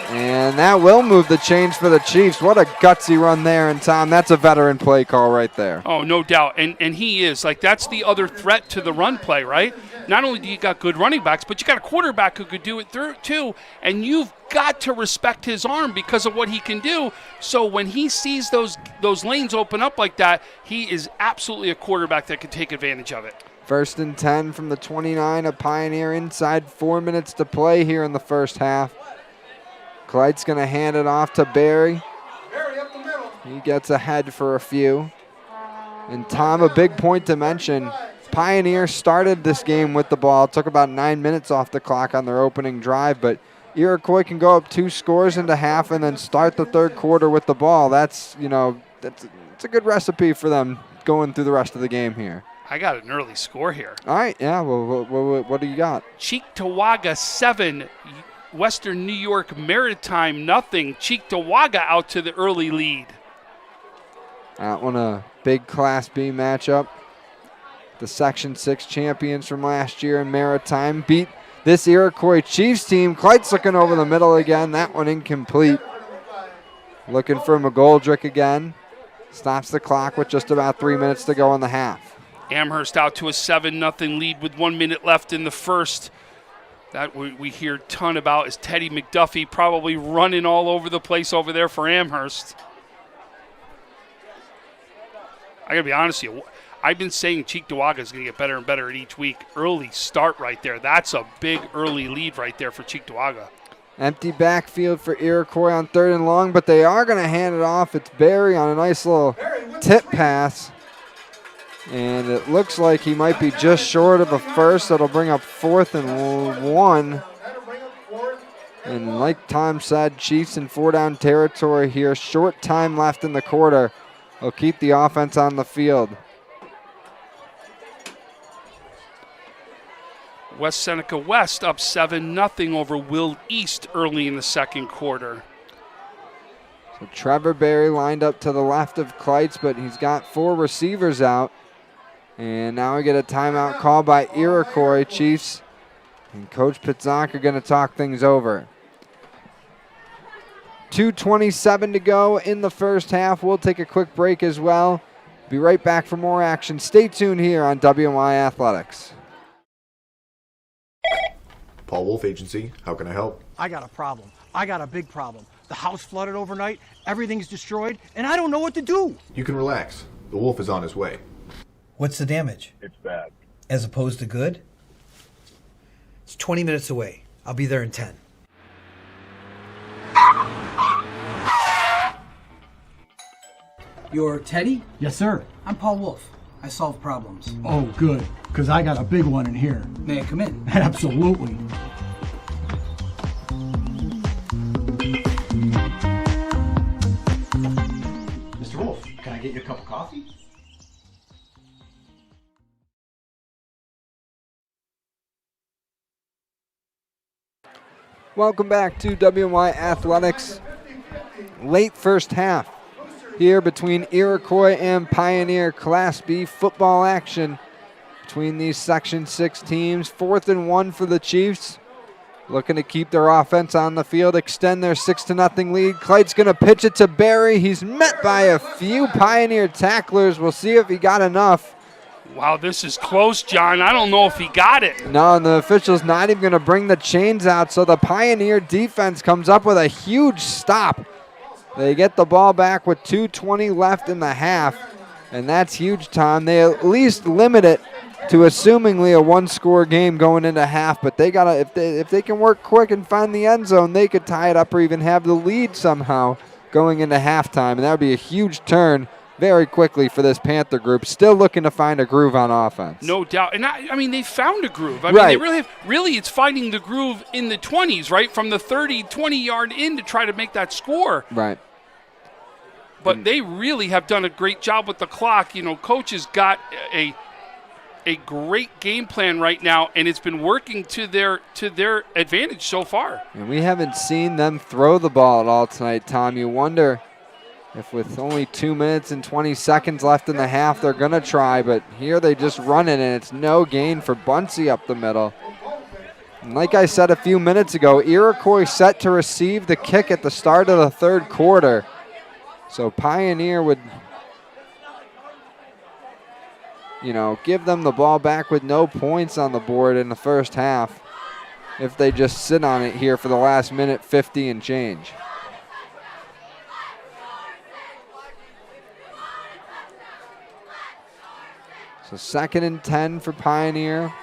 And that will move the chains for the Chiefs. What a gutsy run there. And, Tom, that's a veteran play call right there. Oh, no doubt. And he is. Like, that's the other threat to the run play, right? Not only do you got good running backs, but you got a quarterback who could do it too. And you've got to respect his arm because of what he can do. So when he sees those lanes open up like that, he is absolutely a quarterback that can take advantage of it. 1st and 10 from the 29 of Pioneer inside. 4 minutes to play here in the first half. Kleitz going to hand it off to Barry. He gets ahead for a few. And Tom, a big point to mention, Pioneer started this game with the ball. It took about 9 minutes off the clock on their opening drive, but Iroquois can go up 2 scores into half and then start the 3rd quarter with the ball. That's a good recipe for them going through the rest of the game here. I got an early score here. All right, yeah, well, what do you got? Cheektowaga 7, Western New York Maritime nothing. Cheektowaga out to the early lead. That one a big Class B matchup. The Section 6 champions from last year in Maritime beat this Iroquois Chiefs team. Kleitz looking over the middle again. That one incomplete. Looking for McGoldrick again. Stops the clock with just about 3 minutes to go in the half. Amherst out to a 7-0 lead with 1 minute left in the first. That we hear a ton about is Teddy McDuffie probably running all over the place over there for Amherst. I got to be honest with you. I've been saying Cheektowaga is going to get better and better at each week. Early start right there. That's a big early lead right there for Cheektowaga. Empty backfield for Iroquois on 3rd and long, but they are going to hand it off. It's Barry on a nice little tip pass. And it looks like he might be just short of a first. That'll bring up 4th and 1. And like Tom said, Chiefs in 4-down territory here. Short time left in the quarter. Will keep the offense on the field. West Seneca West up 7-0 over Will East early in the second quarter. So Trevor Berry lined up to the left of Kleitz, but he's got 4 receivers out. And now we get a timeout call by Iroquois. Chiefs and Coach Pitzak are going to talk things over. 2:27 to go in the first half. We'll take a quick break as well. Be right back for more action. Stay tuned here on WNY Athletics. Paul Wolf Agency, how can I help? I got a problem. I got a big problem. The house flooded overnight, everything's destroyed, and I don't know what to do. You can relax. The Wolf is on his way. What's the damage? It's bad. As opposed to good? It's 20 minutes away. I'll be there in 10. You're Teddy? Yes, sir. I'm Paul Wolf. I solve problems. Oh, good, because I got a big one in here. May I come in? Absolutely. Mr. Wolf, can I get you a cup of coffee? Welcome back to WNY Athletics. Late first half here between Iroquois and Pioneer. Class B football action between these Section 6 teams. 4th and 1 for the Chiefs. Looking to keep their offense on the field, extend their 6-0 lead. Kleit's going to pitch it to Barry. He's met by a few Pioneer tacklers. We'll see if he got enough. Wow, this is close, John. I don't know if he got it. No, and the official's not even going to bring the chains out, so the Pioneer defense comes up with a huge stop. They get the ball back with 2:20 left in the half, and that's huge time. They at least limit it to assumingly a one-score game going into half, but they gotta if they can work quick and find the end zone, they could tie it up or even have the lead somehow going into halftime, and that would be a huge turn very quickly for this Panther group. Still looking to find a groove on offense. No doubt. And I mean, they found a groove. I Right. mean, really, it's finding the groove in the 20s, right? From the 30, 20-yard in to try to make that score. Right. But they really have done a great job with the clock. You know, Coach has got a great game plan right now, and it's been working to their advantage so far. And we haven't seen them throw the ball at all tonight, Tom. You wonder if with only 2 minutes and 20 seconds left in the half, they're going to try. But here they just run it, and it's no gain for Bunsey up the middle. And like I said a few minutes ago, Iroquois set to receive the kick at the start of the third quarter. So Pioneer would, give them the ball back with no points on the board in the first half if they just sit on it here for the last minute 50 and change. So 2nd and 10 for Pioneer.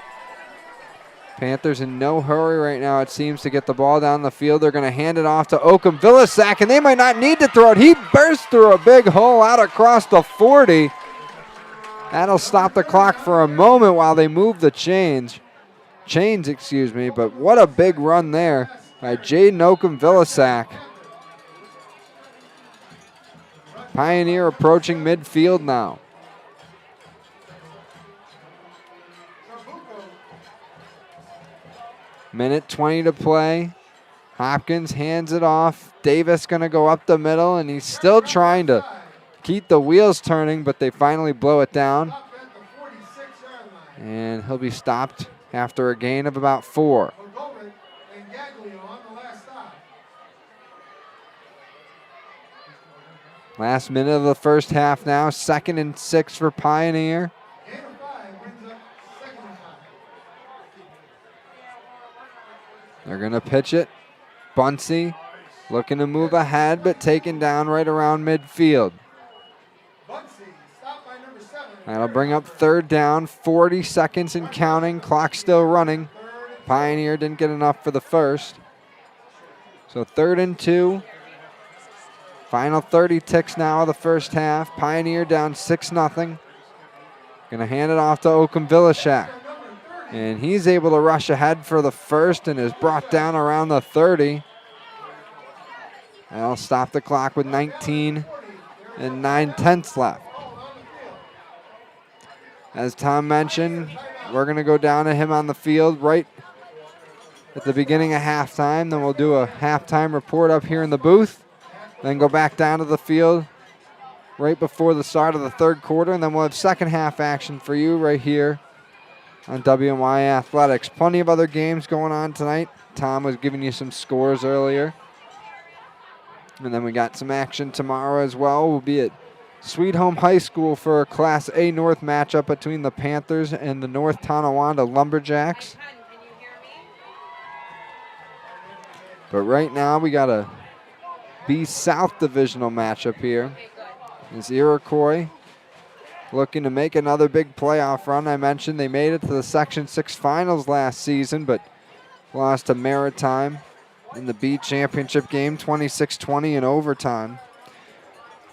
Panthers in no hurry right now, it seems, to get the ball down the field. They're going to hand it off to Oakham-Villisack, and they might not need to throw it. He burst through a big hole out across the 40. That'll stop the clock for a moment while they move the chains, but what a big run there by Jaden Oakham-Villisack. Pioneer approaching midfield now. Minute 20 to play. Hopkins hands it off. Davis going to go up the middle, and he's still trying to keep the wheels turning, but they finally blow it down. And he'll be stopped after a gain of about 4. Last minute of the first half now. 2nd and 6 for Pioneer. going to pitch it. Bunsey looking to move ahead, but taken down right around midfield. That'll bring up third down, 40 seconds and counting. Clock still running. Pioneer didn't get enough for the first. So 3rd and 2. Final 30 ticks now of the first half. Pioneer down 6-0. Going to hand it off to Okumvilashak. And he's able to rush ahead for the first and is brought down around the 30. That'll stop the clock with 19 and 9/10 left. As Tom mentioned, we're going to go down to him on the field right at the beginning of halftime. Then we'll do a halftime report up here in the booth. Then go back down to the field right before the start of the third quarter. And then we'll have second half action for you right here on WNY Athletics. Plenty of other games going on tonight. Tom was giving you some scores earlier. And then we got some action tomorrow as well. We'll be at Sweet Home High School for a Class A North matchup between the Panthers and the North Tonawanda Lumberjacks. But right now we got a B South divisional matchup here. It's Iroquois looking to make another big playoff run. I mentioned they made it to the Section 6 finals last season, but lost to Maritime in the B championship game, 26-20 in overtime.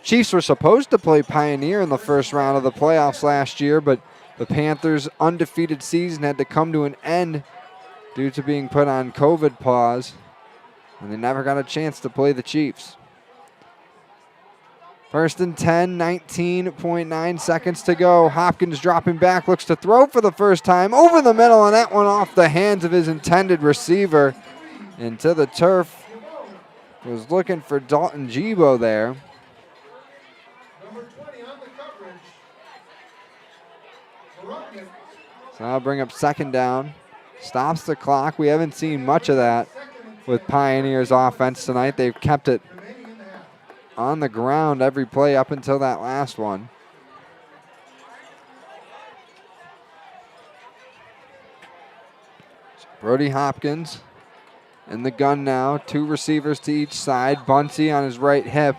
Chiefs were supposed to play Pioneer in the first round of the playoffs last year, but the Panthers' undefeated season had to come to an end due to being put on COVID pause, and they never got a chance to play the Chiefs. 1st and 10, 19.9 seconds to go. Hopkins dropping back, looks to throw for the first time over the middle, and that one off the hands of his intended receiver into the turf. Was looking for Dalton Gibo there. So that'll bring up second down. Stops the clock. We haven't seen much of that with Pioneer's offense tonight. They've kept it on the ground every play up until that last one. Brody Hopkins in the gun now. 2 receivers to each side. Bunsey on his right hip.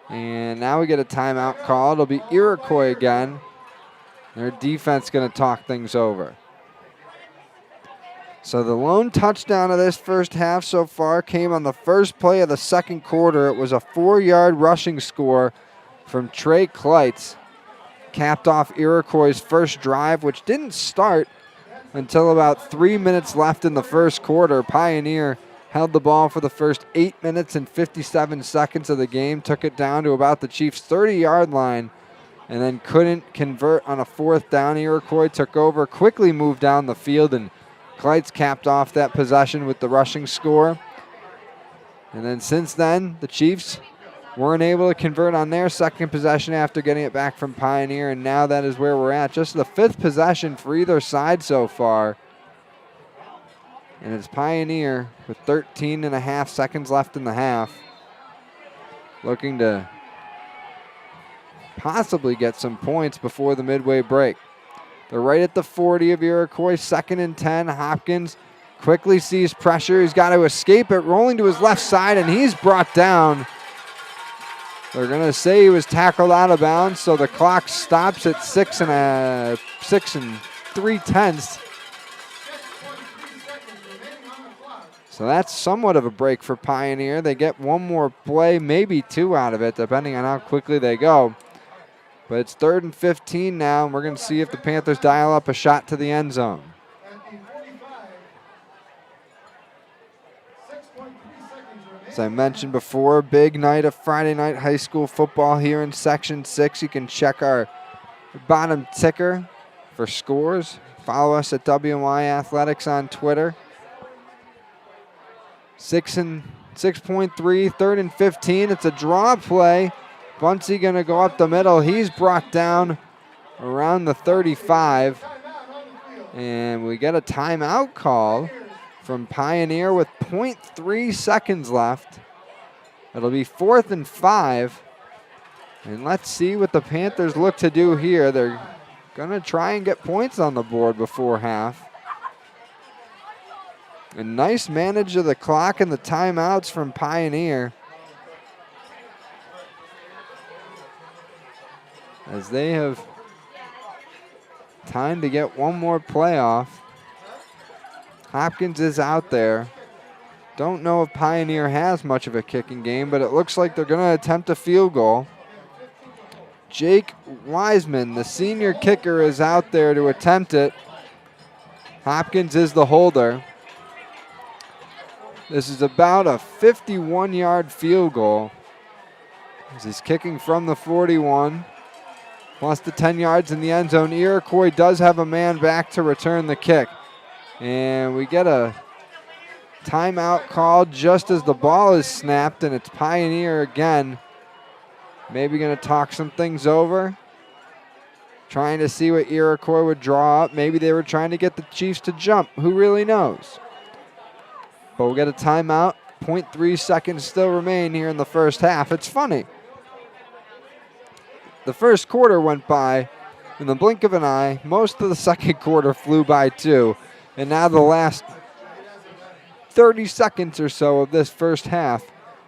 And now we get a timeout call. It'll be Iroquois again. Their defense going to talk things over. So the lone touchdown of this first half so far came on the first play of the second quarter. It was a 4-yard rushing score from Trey Kleitz. Capped off Iroquois' first drive, which didn't start until about 3 minutes left in the first quarter. Pioneer held the ball for the first 8 minutes and 57 seconds of the game, took it down to about the Chiefs' 30-yard line, and then couldn't convert on a 4th down. Iroquois took over, quickly moved down the field, and Kleitz capped off that possession with the rushing score. And then since then, the Chiefs weren't able to convert on their second possession after getting it back from Pioneer, and now that is where we're at. Just the 5th possession for either side so far. And it's Pioneer with 13.5 seconds left in the half, looking to possibly get some points before the midway break. They're right at the 40 of Iroquois, 2nd and 10. Hopkins quickly sees pressure. He's got to escape it, rolling to his left side, and he's brought down. They're going to say he was tackled out of bounds, so the clock stops at 6 and 3/10. So that's somewhat of a break for Pioneer. They get one more play, maybe 2 out of it, depending on how quickly they go. But it's 3rd and 15 now, and we're going to see if the Panthers dial up a shot to the end zone. As I mentioned before, big night of Friday night high school football here in Section 6. You can check our bottom ticker for scores. Follow us at WNY Athletics on Twitter. 6.3, 3rd and 15. It's a draw play. Bunsey going to go up the middle. He's brought down around the 35. And we get a timeout call from Pioneer with 0.3 seconds left. It'll be 4th and 5. And let's see what the Panthers look to do here. They're going to try and get points on the board before half. A nice manage of the clock and the timeouts from Pioneer, as they have time to get one more play off. Hopkins is out there. Don't know if Pioneer has much of a kicking game, but it looks like they're going to attempt a field goal. Jake Wiseman, the senior kicker, is out there to attempt it. Hopkins is the holder. This is about a 51-yard field goal, as he's kicking from the 41, plus the 10 yards in the end zone. Iroquois does have a man back to return the kick. And we get a timeout called just as the ball is snapped, and it's Pioneer again. Maybe going to talk some things over, trying to see what Iroquois would draw up. Maybe they were trying to get the Chiefs to jump. Who really knows? But we'll get a timeout. 0.3 seconds still remain here in the first half. It's funny. The first quarter went by in the blink of an eye. Most of the second quarter flew by too. And now the last 30 seconds or so of this first half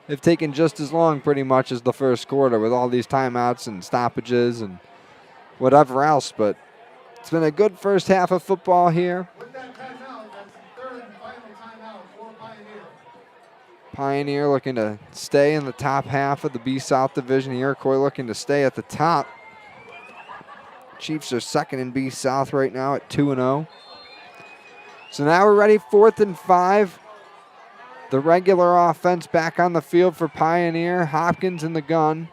have taken just as long pretty much as the first quarter, with all these timeouts and stoppages and whatever else. But it's been a good first half of football here. Pioneer looking to stay in the top half of the B-South Division. Iroquois looking to stay at the top. Chiefs are second in B-South right now at 2-0. So now we're ready, 4th and 5. The regular offense back on the field for Pioneer. Hopkins in the gun.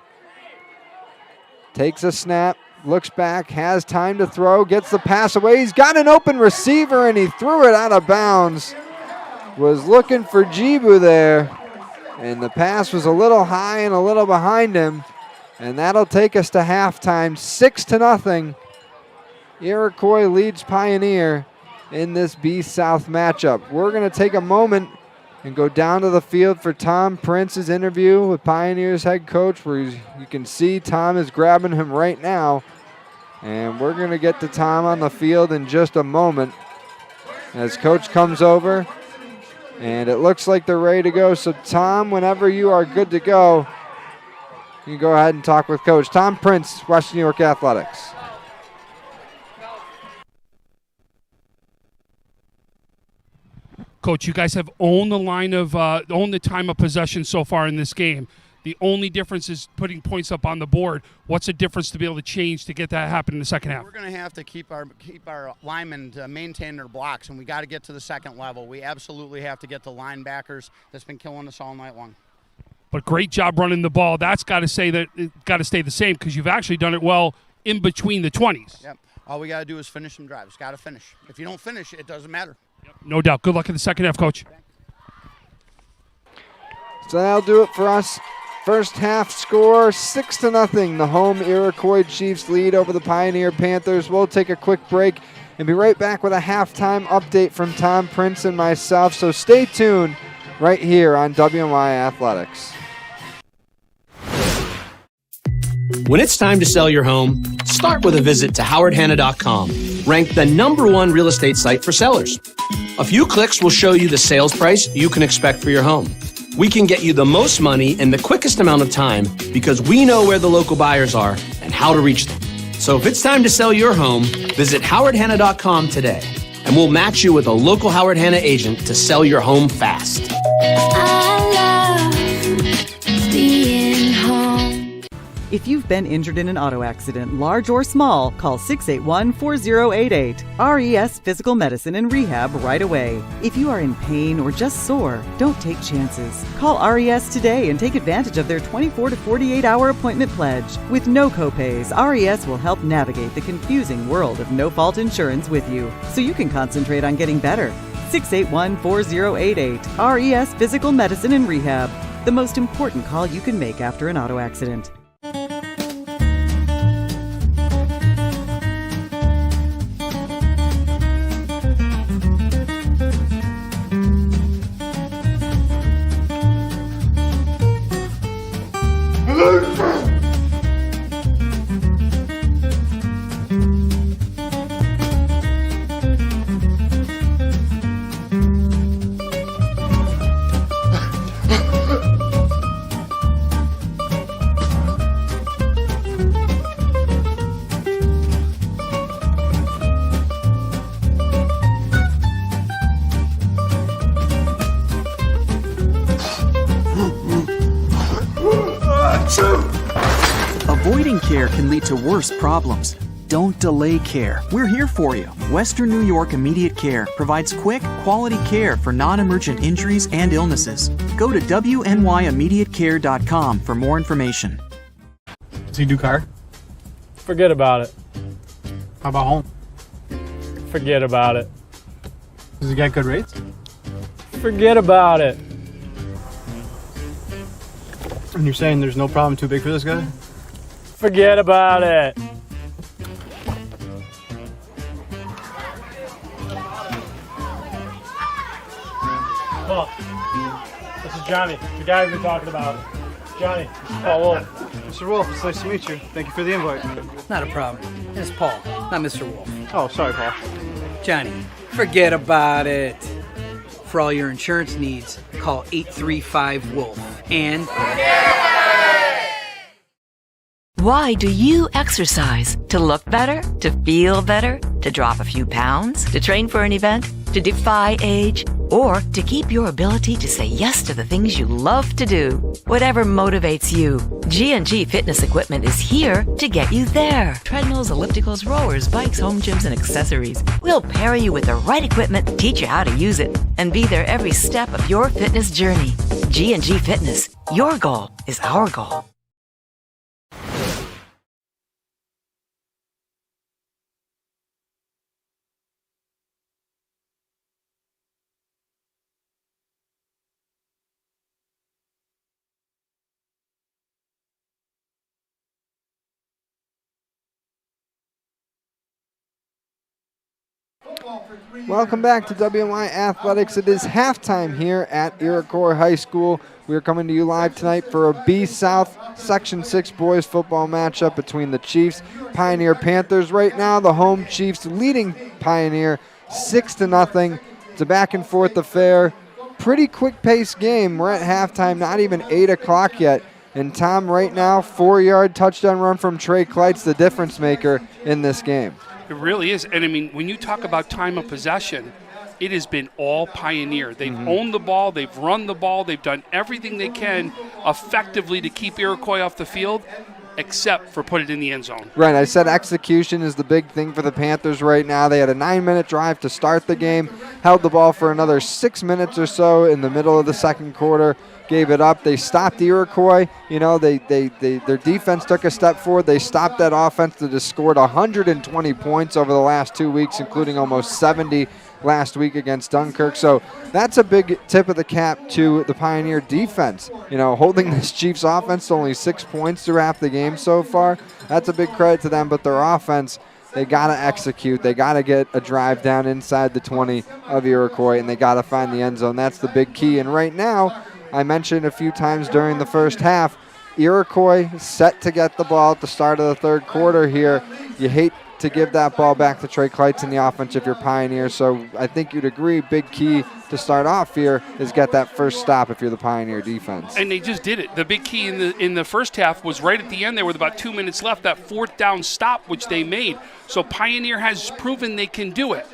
Takes a snap, looks back, has time to throw, gets the pass away. He's got an open receiver, and he threw it out of bounds. Was looking for Jibu there, and the pass was a little high and a little behind him, and that'll take us to halftime, 6-0. Iroquois leads Pioneer in this B-South matchup. We're going to take a moment and go down to the field for Tom Prince's interview with Pioneer's head coach, where you can see Tom is grabbing him right now, and we're going to get to Tom on the field in just a moment as coach comes over. And it looks like they're ready to go. So, Tom, whenever you are good to go, you can go ahead and talk with Coach. Tom Prince, Western New York Athletics. Coach, you guys have owned the time of possession so far in this game. The only difference is putting points up on the board. What's the difference to be able to change to get that happen in the second half? We're going to have to keep our linemen to maintain their blocks, and we got to get to the second level. We absolutely have to get the linebackers that's been killing us all night long. But great job running the ball. That's got to stay the same, because you've actually done it well in between the 20s. Yep. All we got to do is finish some drives. Got to finish. If you don't finish, it doesn't matter. Yep. No doubt. Good luck in the second half, Coach. So that'll do it for us. First half score, 6-0. The home Iroquois Chiefs lead over the Pioneer Panthers. We'll take a quick break and be right back with a halftime update from Tom Prince and myself. So stay tuned right here on WMI Athletics. When it's time to sell your home, start with a visit to howardhanna.com, ranked the #1 real estate site for sellers. A few clicks will show you the sales price you can expect for your home. We can get you the most money in the quickest amount of time because we know where the local buyers are and how to reach them. So if it's time to sell your home, visit howardhanna.com today, and we'll match you with a local Howard Hanna agent to sell your home fast. I love being home. If you've been injured in an auto accident, large or small, call 681-4088. RES Physical Medicine and Rehab right away. If you are in pain or just sore, don't take chances. Call RES today and take advantage of their 24 to 48-hour appointment pledge. With no copays, RES will help navigate the confusing world of no-fault insurance with you, so you can concentrate on getting better. 681-4088. RES Physical Medicine and Rehab. The most important call you can make after an auto accident. Avoiding care can lead to worse problems. Don't delay care. We're here for you. Western New York Immediate Care provides quick, quality care for non-emergent injuries and illnesses. Go to wnyimmediatecare.com for more information. Does he do car? Forget about it. How about home? Forget about it. Does he get good rates? Forget about it. And you're saying there's no problem too big for this guy? Forget about it. Paul, this is Johnny, the guy we've been talking about. Johnny, Paul Wolf. Mr. Wolf, it's nice to meet you. Thank you for the invite. Not a problem. It's Paul, not Mr. Wolf. Oh, sorry, Paul. Johnny, forget about it. For all your insurance needs, call 835-WOLF. And... Why do you exercise? To look better? To feel better? To drop a few pounds? To train for an event? To defy age? Or to keep your ability to say yes to the things you love to do? Whatever motivates you, G&G Fitness Equipment is here to get you there. Treadmills, ellipticals, rowers, bikes, home gyms, and accessories. We'll pair you with the right equipment, teach you how to use it, and be there every step of your fitness journey. G&G Fitness. Your goal is our goal. Welcome back to WNY Athletics. It is halftime here at Iroquois High School. We are coming to you live tonight for a B South Section 6 boys football matchup between the Chiefs, Pioneer Panthers. Right now, the home Chiefs leading Pioneer 6-0. It's a back and forth affair. Pretty quick paced game. We're at halftime, not even 8 o'clock yet. And Tom, right now, 4-yard touchdown run from Trey Kleitz, the difference maker in this game. It really is. And, I mean, when you talk about time of possession, it has been all Pioneer. They've owned the ball. They've run the ball. They've done everything they can effectively to keep Iroquois off the field, except for put it in the end zone. Right. I said execution is the big thing for the Panthers right now. They had a 9-minute drive to start the game, held the ball for another 6 minutes or so in the middle of the second quarter, gave it up. They stopped Iroquois. You know, their defense took a step forward. They stopped that offense that has scored 120 points over the last 2 weeks, including almost 70 last week against Dunkirk. So that's a big tip of the cap to the Pioneer defense. You know, holding this Chiefs offense to only 6 points through half the game so far. That's a big credit to them, but their offense, they got to execute. They got to get a drive down inside the 20 of Iroquois, and they got to find the end zone. That's the big key. And right now, I mentioned a few times during the first half, Iroquois set to get the ball at the start of the third quarter here. You hate to give that ball back to Trey Kleitz in the offense if you're Pioneer. So I think you'd agree, big key to start off here is get that first stop if you're the Pioneer defense. And they just did it. The big key in the first half was right at the end there with about 2 minutes left, that fourth down stop, which they made. So Pioneer has proven they can do it.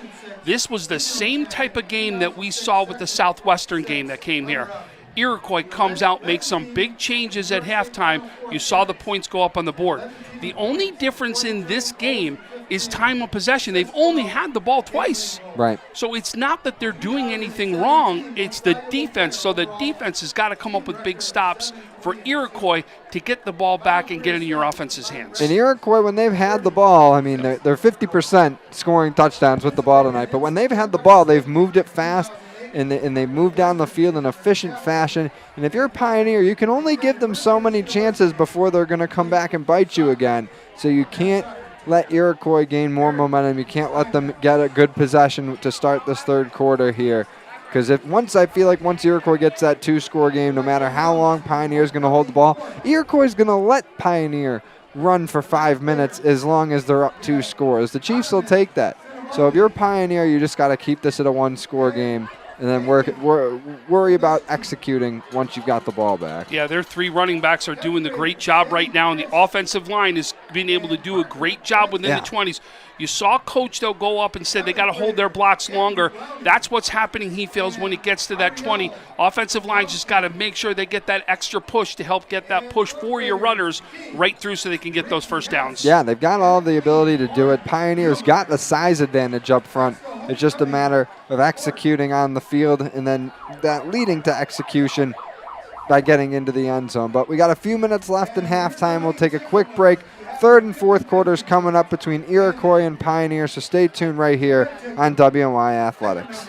This was the same type of game that we saw with the Southwestern game that came here. Iroquois comes out, makes some big changes at halftime. You saw the points go up on the board. The only difference in this game is time of possession. They've only had the ball twice. Right. So it's not that they're doing anything wrong. It's the defense. So the defense has got to come up with big stops for Iroquois to get the ball back and get it in your offense's hands. And Iroquois, when they've had the ball, I mean, they're 50% scoring touchdowns with the ball tonight. But when they've had the ball, they've moved it fast. And they move down the field in efficient fashion. And if you're a Pioneer, you can only give them so many chances before they're going to come back and bite you again. So you can't let Iroquois gain more momentum. You can't let them get a good possession to start this third quarter here. Because once Iroquois gets that 2-score game, no matter how long Pioneer is going to hold the ball, Iroquois is going to let Pioneer run for 5 minutes as long as they're up 2 scores. The Chiefs will take that. So if you're a Pioneer, you just got to keep this at a 1-score game. and then worry about executing once you've got the ball back. Yeah, their 3 running backs are doing the great job right now, and the offensive line is being able to do a great job within the 20s. You saw Coach, though, go up and said they got to hold their blocks longer. That's what's happening, he feels, when it gets to that 20. Offensive line just got to make sure they get that extra push to help get that push for your runners right through so they can get those first downs. Yeah, they've got all the ability to do it. Pioneers got the size advantage up front. It's just a matter of executing on the field and then that leading to execution by getting into the end zone. But we got a few minutes left in halftime. We'll take a quick break. Third and fourth quarters coming up between Iroquois and Pioneer, so stay tuned right here on WNY Athletics.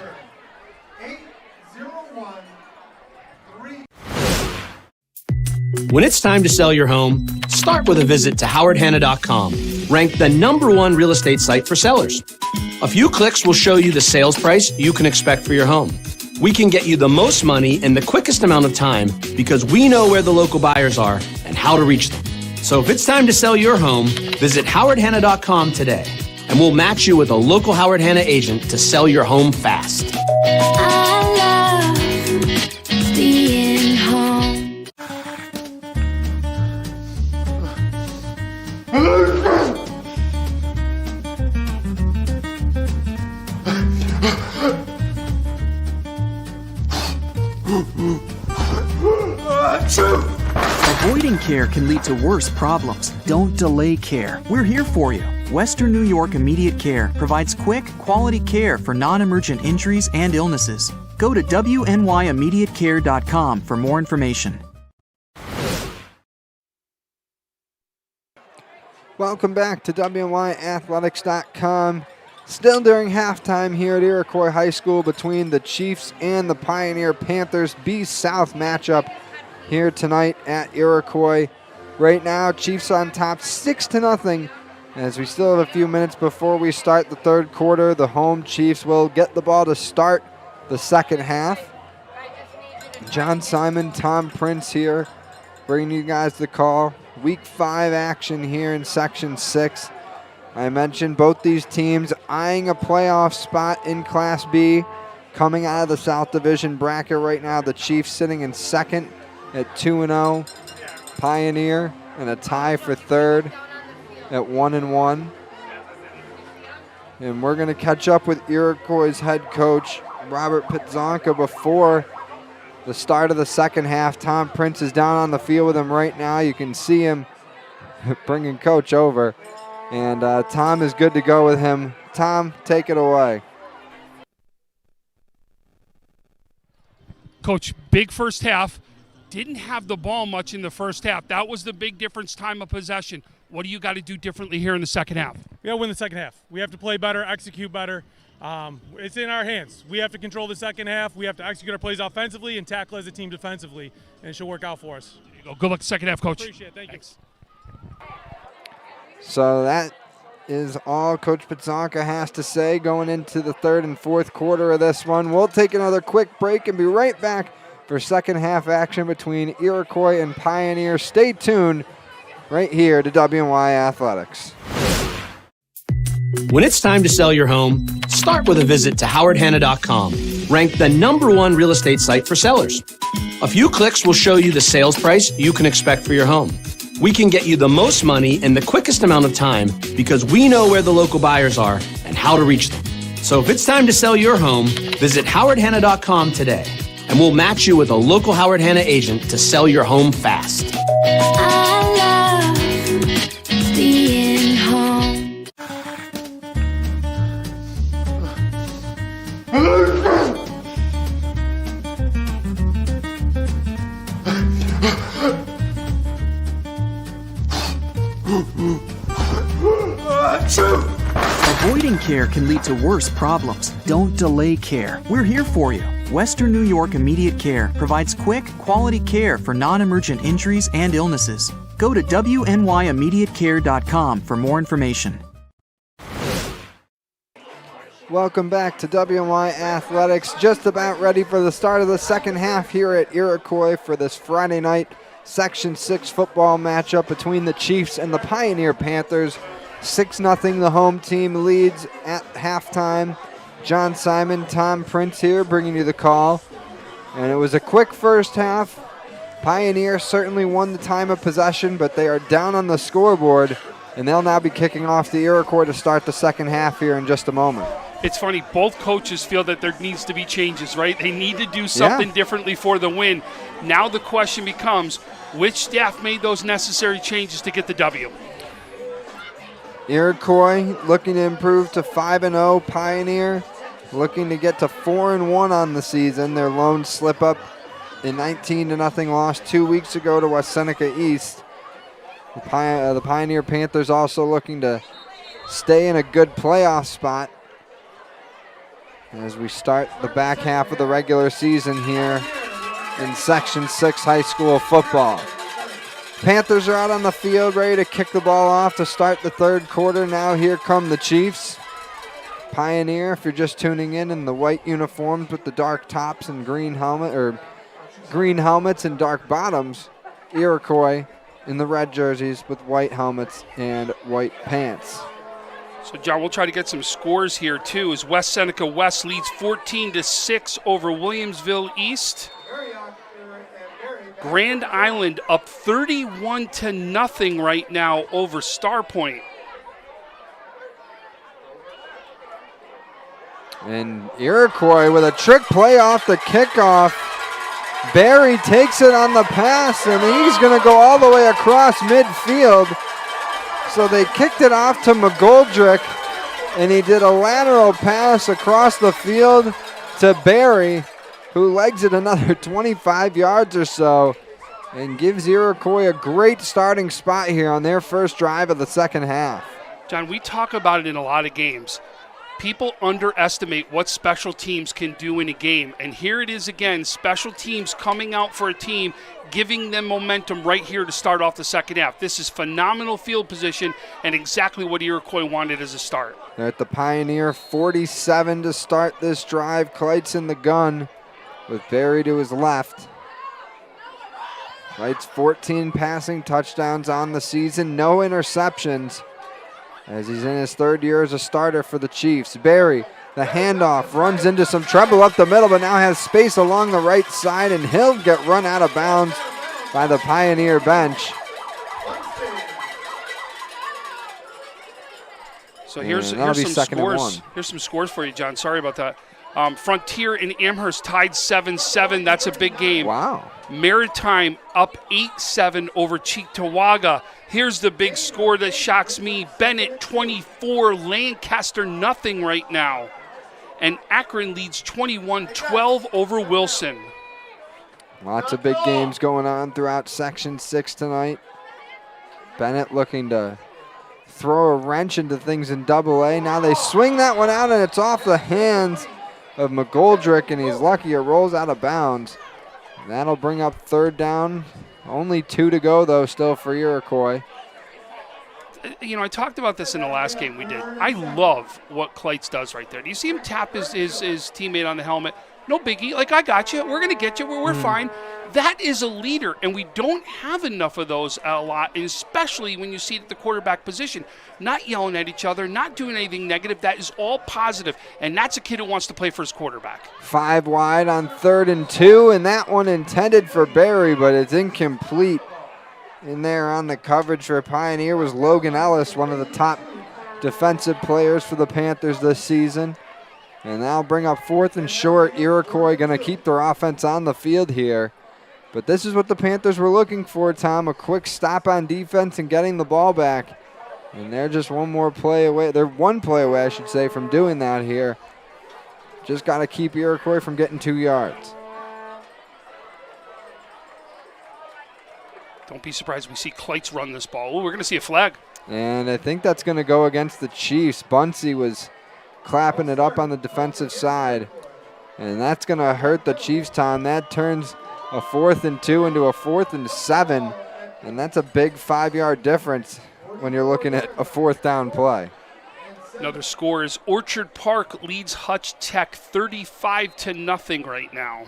When it's time to sell your home, start with a visit to howardhanna.com, ranked the #1 real estate site for sellers. A few clicks will show you the sales price you can expect for your home. We can get you the most money in the quickest amount of time because we know where the local buyers are and how to reach them. So if it's time to sell your home, visit howardhanna.com today, and we'll match you with a local Howard Hanna agent to sell your home fast. I love being home. Avoiding care can lead to worse problems. Don't delay care. We're here for you. Western New York Immediate Care provides quick, quality care for non-emergent injuries and illnesses. Go to wnyImmediatecare.com for more information. Welcome back to WNYathletics.com. Still during halftime here at Iroquois High School between the Chiefs and the Pioneer Panthers. B-South matchup here tonight at Iroquois. Right now, Chiefs on top 6-0. As we still have a few minutes before we start the third quarter, the home Chiefs will get the ball to start the second half. John Simon, Tom Prince here, bringing you guys the call. Week 5 action here in Section 6. I mentioned both these teams eyeing a playoff spot in Class B. Coming out of the South Division bracket right now, the Chiefs sitting in second at 2-0. Pioneer and a tie for third at 1-1. And we're going to catch up with Iroquois' head coach, Robert Pitzonka, before the start of the second half. Tom Prince is down on the field with him right now. You can see him bringing coach over. And Tom is good to go with him. Tom, take it away. Coach, big first half. Didn't have the ball much in the first half. That was the big difference, time of possession. What do you got to do differently here in the second half? We got to win the second half. We have to play better, execute better. It's in our hands. We have to control the second half. We have to execute our plays offensively and tackle as a team defensively, and it should work out for us. There you go. Good luck second half, Coach. Appreciate it. Thank you. So that is all Coach Pitzonka has to say going into the third and fourth quarter of this one. We'll take another quick break and be right back for second half action between Iroquois and Pioneer. Stay tuned right here to WNY Athletics. When it's time to sell your home, start with a visit to howardhanna.com, ranked the #1 real estate site for sellers. A few clicks will show you the sales price you can expect for your home. We can get you the most money in the quickest amount of time because we know where the local buyers are and how to reach them. So if it's time to sell your home, visit howardhanna.com today, and we'll match you with a local Howard Hanna agent to sell your home fast. I love being home. Avoiding care can lead to worse problems. Don't delay care. We're here for you. Western New York Immediate Care provides quick, quality care for non-emergent injuries and illnesses. Go to wnyImmediatecare.com for more information. Welcome back to WNY Athletics. Just about ready for the start of the second half here at Iroquois for this Friday night Section 6 football matchup between the Chiefs and the Pioneer Panthers. 6-0 the home team leads at halftime. John Simon, Tom Prince here bringing you the call. And it was a quick first half. Pioneer certainly won the time of possession, but they are down on the scoreboard, and they'll now be kicking off the Iroquois to start the second half here in just a moment. It's funny, both coaches feel that there needs to be changes, right? They need to do something differently for the win. Now the question becomes, which staff made those necessary changes to get the W? Iroquois looking to improve to 5-0. Pioneer looking to get to 4-1 on the season. Their lone slip up in 19-0 loss 2 weeks ago to West Seneca East. The Pioneer Panthers also looking to stay in a good playoff spot as we start the back half of the regular season here in Section 6 high school football. Panthers are out on the field ready to kick the ball off to start the third quarter. Now here come the Chiefs. Pioneer, if you're just tuning in the white uniforms with the dark tops and green helmets and dark bottoms. Iroquois in the red jerseys with white helmets and white pants. So, John, we'll try to get some scores here, too, as West Seneca West leads 14-6 over Williamsville East. Grand Island up 31-0 right now over Star Point. And Iroquois with a trick play off the kickoff. Barry takes it on the pass, and he's going to go all the way across midfield. So they kicked it off to McGoldrick, and he did a lateral pass across the field to Barry, who legs it another 25 yards or so and gives Iroquois a great starting spot here on their first drive of the second half. John, we talk about it in a lot of games. People underestimate what special teams can do in a game. And here it is again, special teams coming out for a team, giving them momentum right here to start off the second half. This is phenomenal field position and exactly what Iroquois wanted as a start. They're at the Pioneer 47 to start this drive. Kleitz in the gun with Barry to his left. Kleitz 14 passing touchdowns on the season, no interceptions, as he's in his third year as a starter for the Chiefs. Barry, the handoff, runs into some trouble up the middle, but now has space along the right side, and he'll get run out of bounds by the Pioneer bench. So here's some scores. Here's some scores for you, John. Sorry about that. Frontier and Amherst tied 7-7. That's a big game. Wow. Maritime up 8-7 over Cheektowaga. Here's the big score that shocks me. Bennett 24, Lancaster nothing right now. And Akron leads 21-12 over Wilson. Lots of big games going on throughout Section 6 tonight. Bennett looking to throw a wrench into things in AA. Now they swing that one out, and it's off the hands of McGoldrick, and he's lucky it rolls out of bounds. That'll bring up third down. Only 2 to go, though, still for Iroquois. You know, I talked about this in the last game we did. I love what Kleitz does right there. Do you see him tap his teammate on the helmet? No biggie. Like, I got you. We're going to get you. We're fine. That is a leader, and we don't have enough of those a lot, and especially when you see it at the quarterback position. Not yelling at each other, not doing anything negative. That is all positive, and that's a kid who wants to play for his quarterback. 5 wide on 3rd and 2, and that one intended for Barry, but it's incomplete. In there on the coverage for Pioneer was Logan Ellis, one of the top defensive players for the Panthers this season. And that'll bring up 4th and short. Iroquois going to keep their offense on the field here. But this is what the Panthers were looking for, Tom. A quick stop on defense and getting the ball back. And they're just one play away, I should say, from doing that here. Just got to keep Iroquois from getting 2 yards. Don't be surprised we see Kleitz run this ball. Ooh, we're going to see a flag. And I think that's going to go against the Chiefs. Bunsey was clapping it up on the defensive side. And that's going to hurt the Chiefs, Tom. That turns a 4th and 2 into a 4th and 7. And that's a big 5-yard difference when you're looking at a 4th down play. Another score is Orchard Park leads Hutch Tech 35-0 right now.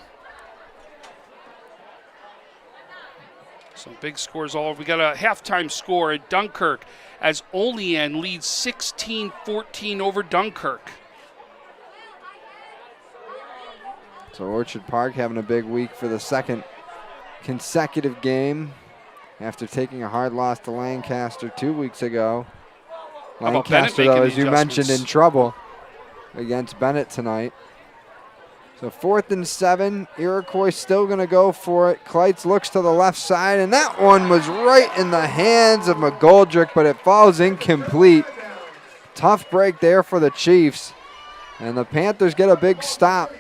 Some big scores all over. We got a halftime score at Dunkirk as Olean leads 16-14 over Dunkirk. So Orchard Park having a big week for the second consecutive game after taking a hard loss to Lancaster 2 weeks ago. Lancaster, though, as you mentioned, in trouble against Bennett tonight. So 4th and 7. Iroquois still going to go for it. Kleitz looks to the left side, and that one was right in the hands of McGoldrick, but it falls incomplete. Tough break there for the Chiefs, and the Panthers get a big stop.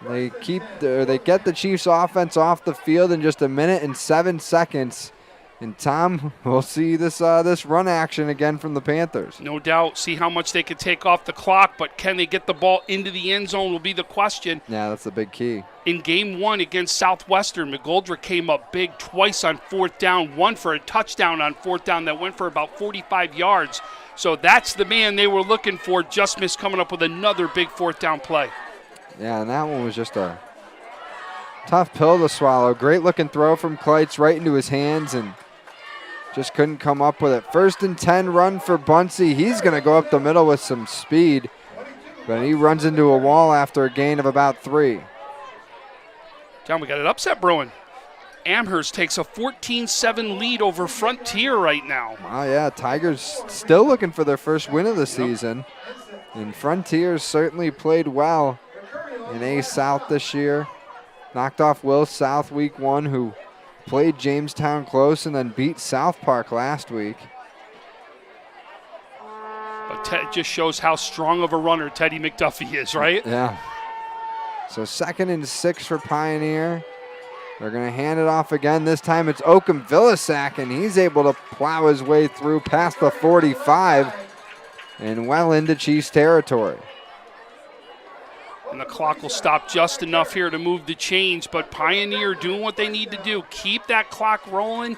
They get the Chiefs offense off the field in just 1 minute and 7 seconds. And Tom, we'll see this run action again from the Panthers. No doubt. See how much they could take off the clock, but can they get the ball into the end zone will be the question. Yeah, that's the big key. In game 1 against Southwestern, McGoldrick came up big twice on 4th down, one for a touchdown on 4th down that went for about 45 yards. So that's the man they were looking for. Just missed coming up with another big 4th down play. Yeah, and that one was just a tough pill to swallow. Great looking throw from Kleitz right into his hands, and just couldn't come up with it. 1st and 10 run for Bunsey. He's going to go up the middle with some speed, but he runs into a wall after a gain of about 3. John, we got an upset brewing. Amherst takes a 14-7 lead over Frontier right now. Oh, yeah, Tigers still looking for their first win of the season. And Frontier certainly played well in A South this year. Knocked off Will South week 1, who played Jamestown close and then beat South Park last week. But Ted just shows how strong of a runner Teddy McDuffie is, right? Yeah. So 2nd and 6 for Pioneer. They're going to hand it off again. This time it's Oakham Villisack, and he's able to plow his way through past the 45 and well into Chiefs territory. And the clock will stop just enough here to move the chains, but Pioneer doing what they need to do. Keep that clock rolling,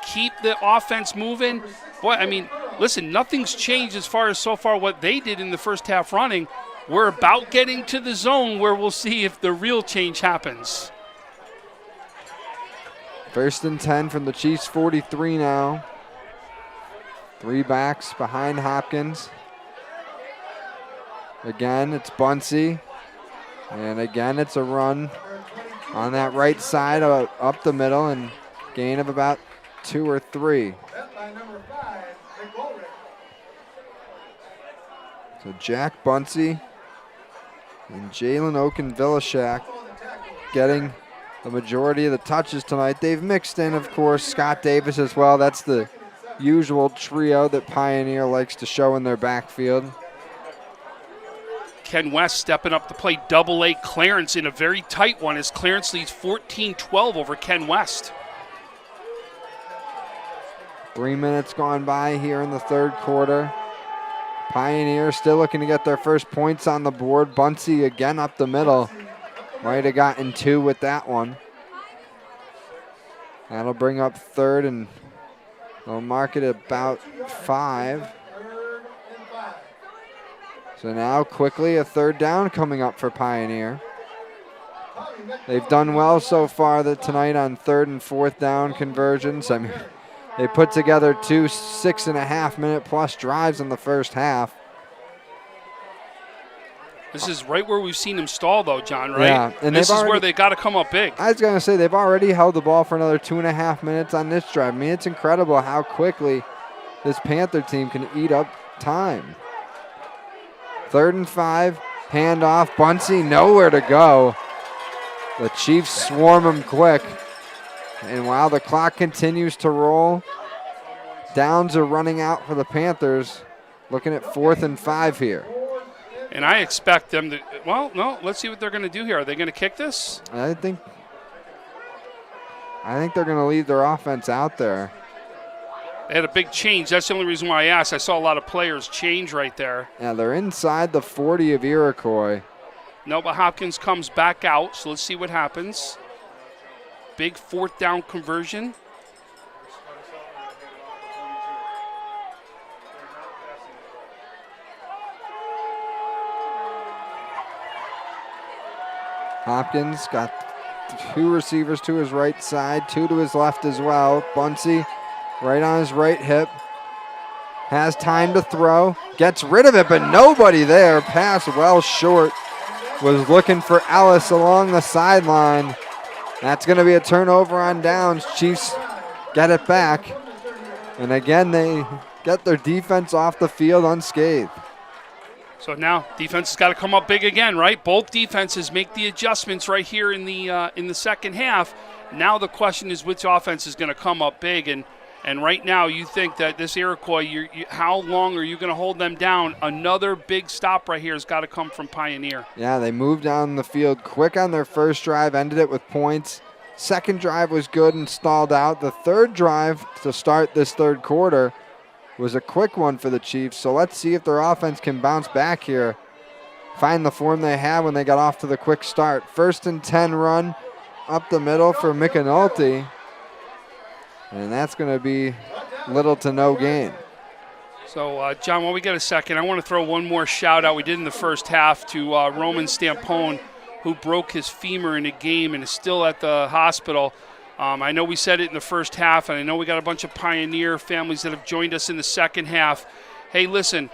keep the offense moving. Boy, I mean, listen, nothing's changed as far as so far what they did in the first half running. We're about getting to the zone where we'll see if the real change happens. 1st and 10 from the Chiefs 43 now. 3 backs behind Hopkins. Again, it's Bunsey. And again, it's a run on that right side up the middle, and gain of about 2 or 3. So Jack Bunsey and Jalen Oaken-Villashack getting the majority of the touches tonight. They've mixed in, of course, Scott Davis as well. That's the usual trio that Pioneer likes to show in their backfield. Ken West stepping up to play double-A Clarence in a very tight one as Clarence leads 14-12 over Ken West. 3 minutes gone by here in the 3rd quarter. Pioneer still looking to get their first points on the board. Bunsey again up the middle. Might have gotten 2 with that one. That'll bring up 3rd, and they'll mark it about 5. So now quickly a 3rd down coming up for Pioneer. They've done well so far tonight on 3rd and 4th down conversions. I mean, they put together 2 6.5-minute plus drives in the first half. This is right where we've seen them stall, though, John, right? Yeah, and this is where they got to come up big. I was going to say, they've already held the ball for another 2.5 minutes on this drive. I mean, it's incredible how quickly this Panther team can eat up time. 3rd and 5, handoff. Bunsey nowhere to go. The Chiefs swarm him quick. And while the clock continues to roll, downs are running out for the Panthers. Looking at 4th and 5 here. And I expect them to, well, no, let's see what they're going to do here. Are they going to kick this? I think they're going to leave their offense out there. They had a big change. That's the only reason why I asked. I saw a lot of players change right there. Yeah, they're inside the 40 of Iroquois. No, but Hopkins comes back out, so let's see what happens. Big 4th down conversion. Hopkins got 2 receivers to his right side, 2 to his left as well. Bunsey right on his right hip. Has time to throw. Gets rid of it, but nobody there. Pass well short. was looking for Ellis along the sideline. That's going to be a turnover on downs. Chiefs get it back. And again, they get their defense off the field unscathed. So now defense has got to come up big again, right? Both defenses make the adjustments right here in the second half. Now the question is which offense is going to come up big. And right now you think that this Iroquois, how long are you going to hold them down? Another big stop right here has got to come from Pioneer. Yeah, they moved down the field quick on their first drive, ended it with points. Second drive was good and stalled out. The third drive to start this third quarter was a quick one for the Chiefs. So let's see if their offense can bounce back here. Find the form they had when they got off to the quick start. 1st and 10 run up the middle for McAnulty. And that's going to be little to no gain. So, John, while we get a second, I want to throw one more shout-out we did in the first half to Roman Stampone, who broke his femur in a game and is still at the hospital. I know we said it in the first half, and I know we got a bunch of Pioneer families that have joined us in the second half. Hey, listen,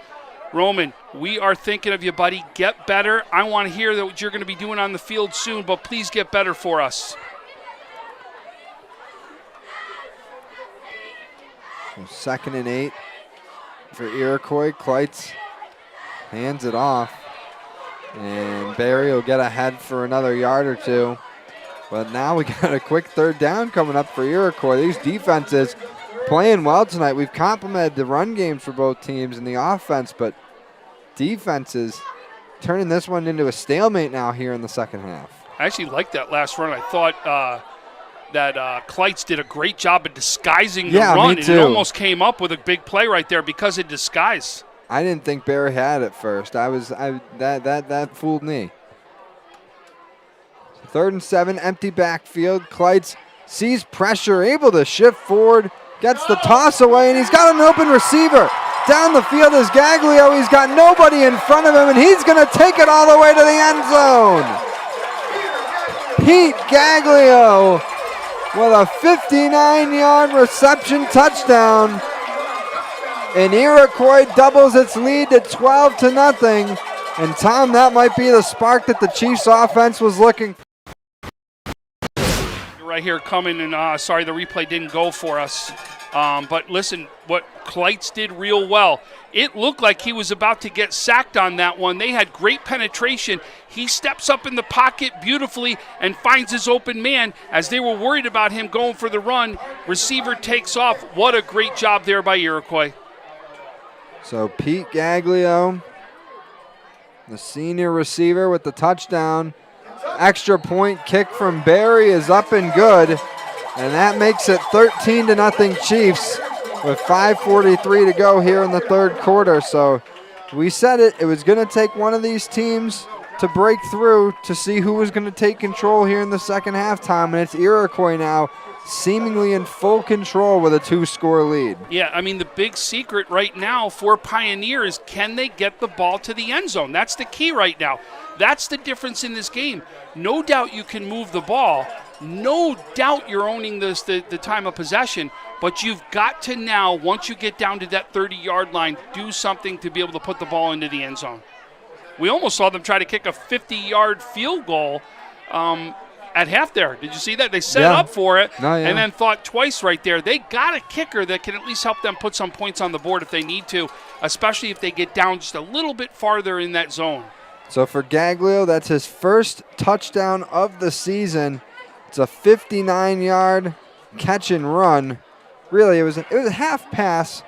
Roman, we are thinking of you, buddy. Get better. I want to hear that what you're going to be doing on the field soon, but please get better for us. 2nd and 8 for Iroquois. Kleitz hands it off. And Barry will get ahead for another yard or two. But now we got a quick third down coming up for Iroquois. These defenses playing well tonight. We've complimented the run games for both teams and the offense, but defenses turning this one into a stalemate now here in the second half. I actually liked that last run. I thought that Kleitz did a great job of disguising the run. Me too. And it almost came up with a big play right there because of disguise. I didn't think Barry had it first. That fooled me. 3rd and 7, empty backfield. Kleitz sees pressure, able to shift forward, gets the toss away, and he's got an open receiver. Down the field is Gaglio. He's got nobody in front of him, and he's going to take it all the way to the end zone. Pete Gaglio with a 59-yard reception touchdown. And Iroquois doubles its lead to 12-0. And Tom, that might be the spark that the Chiefs offense was looking for. Right here coming, and sorry the replay didn't go for us. But listen, what Kleitz did real well. It looked like he was about to get sacked on that one. They had great penetration. He steps up in the pocket beautifully and finds his open man. As they were worried about him going for the run, receiver takes off. What a great job there by Iroquois. So Pete Gaglio, the senior receiver, with the touchdown. Extra point kick from Barry is up and good. And that makes it 13-0 Chiefs with 5:43 to go here in the third quarter. So we said it was going to take one of these teams to break through to see who was going to take control here in the second halftime. And it's Iroquois now seemingly in full control with a 2-score lead. Yeah, I mean, the big secret right now for Pioneer is can they get the ball to the end zone? That's the key right now. That's the difference in this game. No doubt you can move the ball. No doubt you're owning the time of possession, but you've got to now, once you get down to that 30-yard line, do something to be able to put the ball into the end zone. We almost saw them try to kick a 50-yard field goal at half there. Did you see that? They set up for it and then thought twice right there. They got a kicker that can at least help them put some points on the board if they need to, especially if they get down just a little bit farther in that zone. So for Gaglio, that's his first touchdown of the season. It's a 59-yard catch and run. Really, it was a half pass.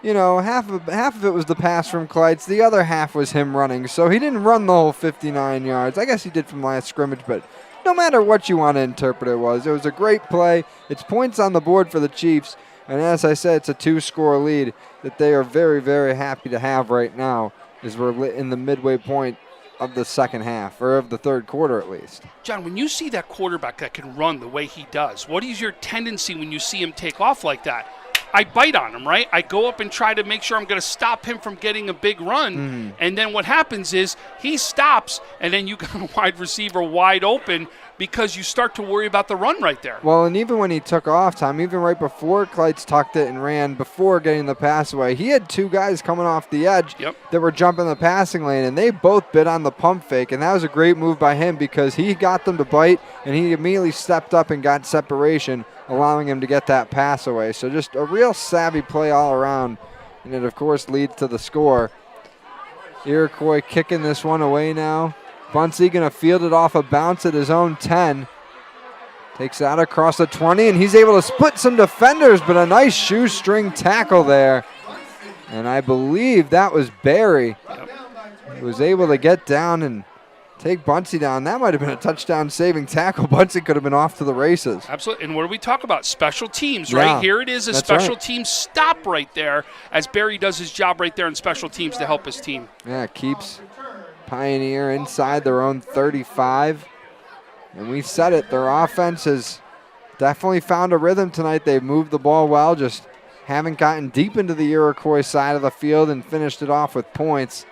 You know, half of it was the pass from Kleitz. The other half was him running. So he didn't run the whole 59 yards. I guess he did from last scrimmage, but no matter what you want to interpret it was a great play. It's points on the board for the Chiefs. And as I said, it's a 2-score lead that they are very, very happy to have right now as we're in the midway point of the second half, or of the third quarter at least. John, when you see that quarterback that can run the way he does, what is your tendency when you see him take off like that? I bite on him, right? I go up and try to make sure I'm going to stop him from getting a big run. And then what happens is he stops, and then you got a wide receiver wide open because you start to worry about the run right there. Well, and even when he took off, Tom, even right before Kleitz tucked it and ran before getting the pass away, he had two guys coming off the edge that were jumping the passing lane, and they both bit on the pump fake, and that was a great move by him because he got them to bite, and he immediately stepped up and got separation, allowing him to get that pass away. So just a real savvy play all around, and it, of course, leads to the score. Iroquois kicking this one away now. Bunsey going to field it off a bounce at his own 10. Takes it out across the 20, and he's able to split some defenders, but a nice shoestring tackle there. And I believe that was Barry who was able to get down and take Bunsey down. That might have been a touchdown-saving tackle. Bunsey could have been off to the races. Absolutely. And what do we talk about? Special teams, right? Yeah, Here it is, a special team stop right there as Barry does his job right there in special teams to help his team. Yeah, keeps Pioneer inside their own 35. And we said it, their offense has definitely found a rhythm tonight. They've moved the ball well, just haven't gotten deep into the Iroquois side of the field and finished it off with points.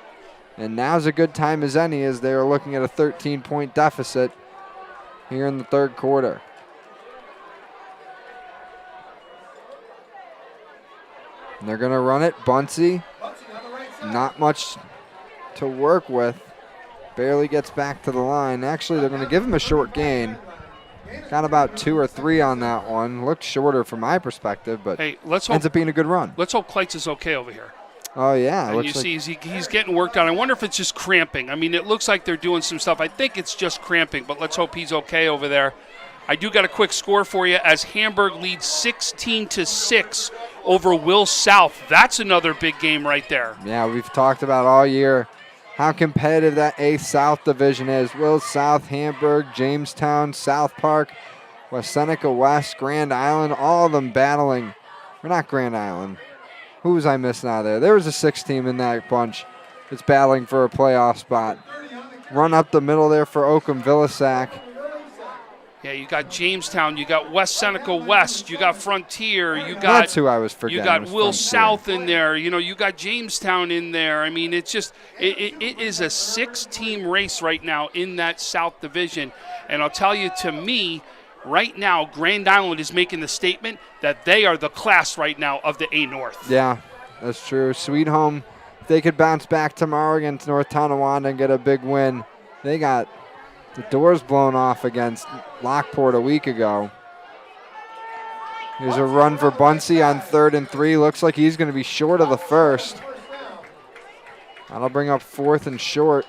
And now's a good time as any as they're looking at a 13-point deficit here in the third quarter. And they're going to run it. Bunsey, not much to work with. Barely gets back to the line. Actually, they're going to give him a short gain. Got about 2 or 3 on that one. Looked shorter from my perspective, but hey, let's ends up being a good run. Let's hope Kleitz is okay over here. Oh, yeah. And you see he's getting worked on. I wonder if it's just cramping. I mean, it looks like they're doing some stuff. I think it's just cramping, but let's hope he's okay over there. I do got a quick score for you as Hamburg leads 16-6 over Will South. That's another big game right there. Yeah, we've talked about all year how competitive that A South division is. Will South, Hamburg, Jamestown, South Park, West Seneca West, Grand Island, all of them battling. Or not Grand Island. Who was I missing out of there? There was a 6 team in that bunch that's battling for a playoff spot. Run up the middle there for Oakham-Villisack. Yeah, you got Jamestown, you got West Seneca West, you got Frontier, you got That's who I was forgetting. You got Will Frontier. South in there, you got Jamestown in there. I mean, it's just it is a 6-team race right now in that South Division. And I'll tell you, to me, right now, Grand Island is making the statement that they are the class right now of the A North. Yeah, that's true. Sweet Home, if they could bounce back tomorrow against North Tonawanda and get a big win, they got the doors blown off against Lockport a week ago. Here's a run for Bunsey on 3rd and 3. Looks like he's going to be short of the first. That'll bring up 4th and short.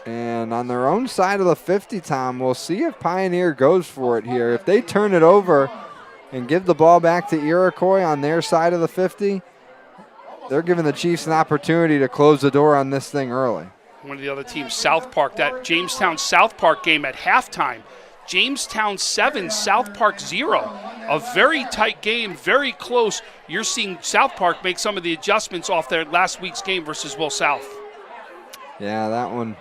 And on their own side of the 50, Tom, we'll see if Pioneer goes for it here. If they turn it over and give the ball back to Iroquois on their side of the 50, they're giving the Chiefs an opportunity to close the door on this thing early. One of the other teams, South Park, that Jamestown South Park game at halftime. Jamestown 7, South Park 0. A very tight game, very close. You're seeing South Park make some of the adjustments off their last week's game versus Will South. Yeah, that one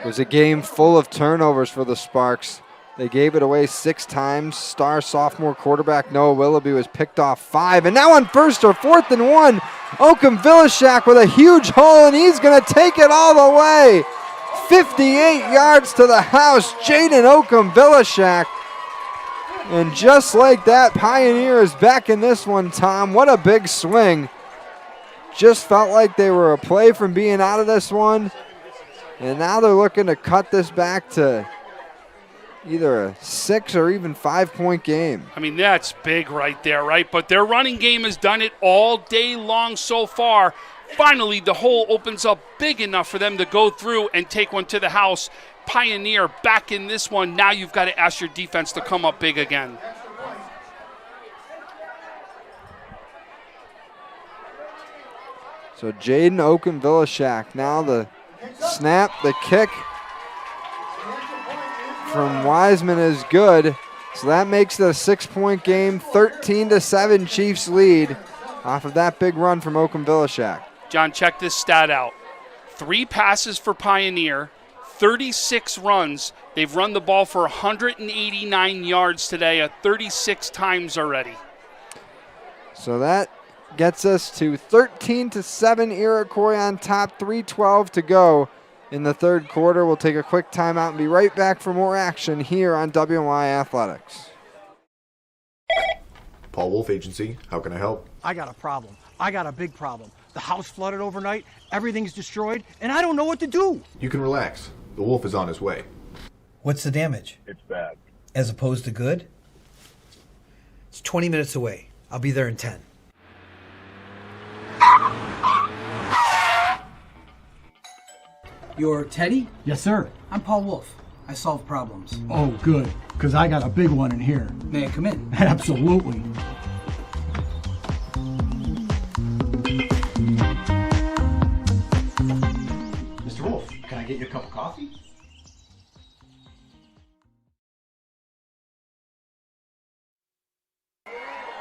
was a game full of turnovers for the Sparks. They gave it away 6 times. Star sophomore quarterback Noah Willoughby was picked off 5. And now on 1st or 4th and 1, Oakham-Villisack with a huge hole, and he's going to take it all the way. 58 yards to the house, Jaden Oakham-Villisack. And just like that, Pioneer is back in this one, Tom. What a big swing. Just felt like they were a play from being out of this one. And now they're looking to cut this back to either a 6 or even 5-point game. I mean, that's big right there, right? But their running game has done it all day long so far. Finally, the hole opens up big enough for them to go through and take one to the house. Pioneer back in this one. Now you've got to ask your defense to come up big again. So Jaden Oakham-Villisack. Now the snap, the kick from Wiseman is good. So that makes it a 6-point game, 13-7 Chiefs lead off of that big run from Oakham-Villisack. John, check this stat out. 3 passes for Pioneer, 36 runs. They've run the ball for 189 yards today, 36 times already. So that gets us to 13-7 Iroquois on top, 3:12 to go in the third quarter. We'll take a quick timeout and be right back for more action here on WNY Athletics. Paul Wolf Agency, how can I help? I got a problem. I got a big problem. The house flooded overnight, everything's destroyed, and I don't know what to do. You can relax. The wolf is on his way. What's the damage? It's bad. As opposed to good? It's 20 minutes away. I'll be there in 10. You're Teddy? Yes, sir. I'm Paul Wolf. I solve problems. Oh, good, because I got a big one in here. May I come in? Absolutely. Mr. Wolf, can I get you a cup of coffee?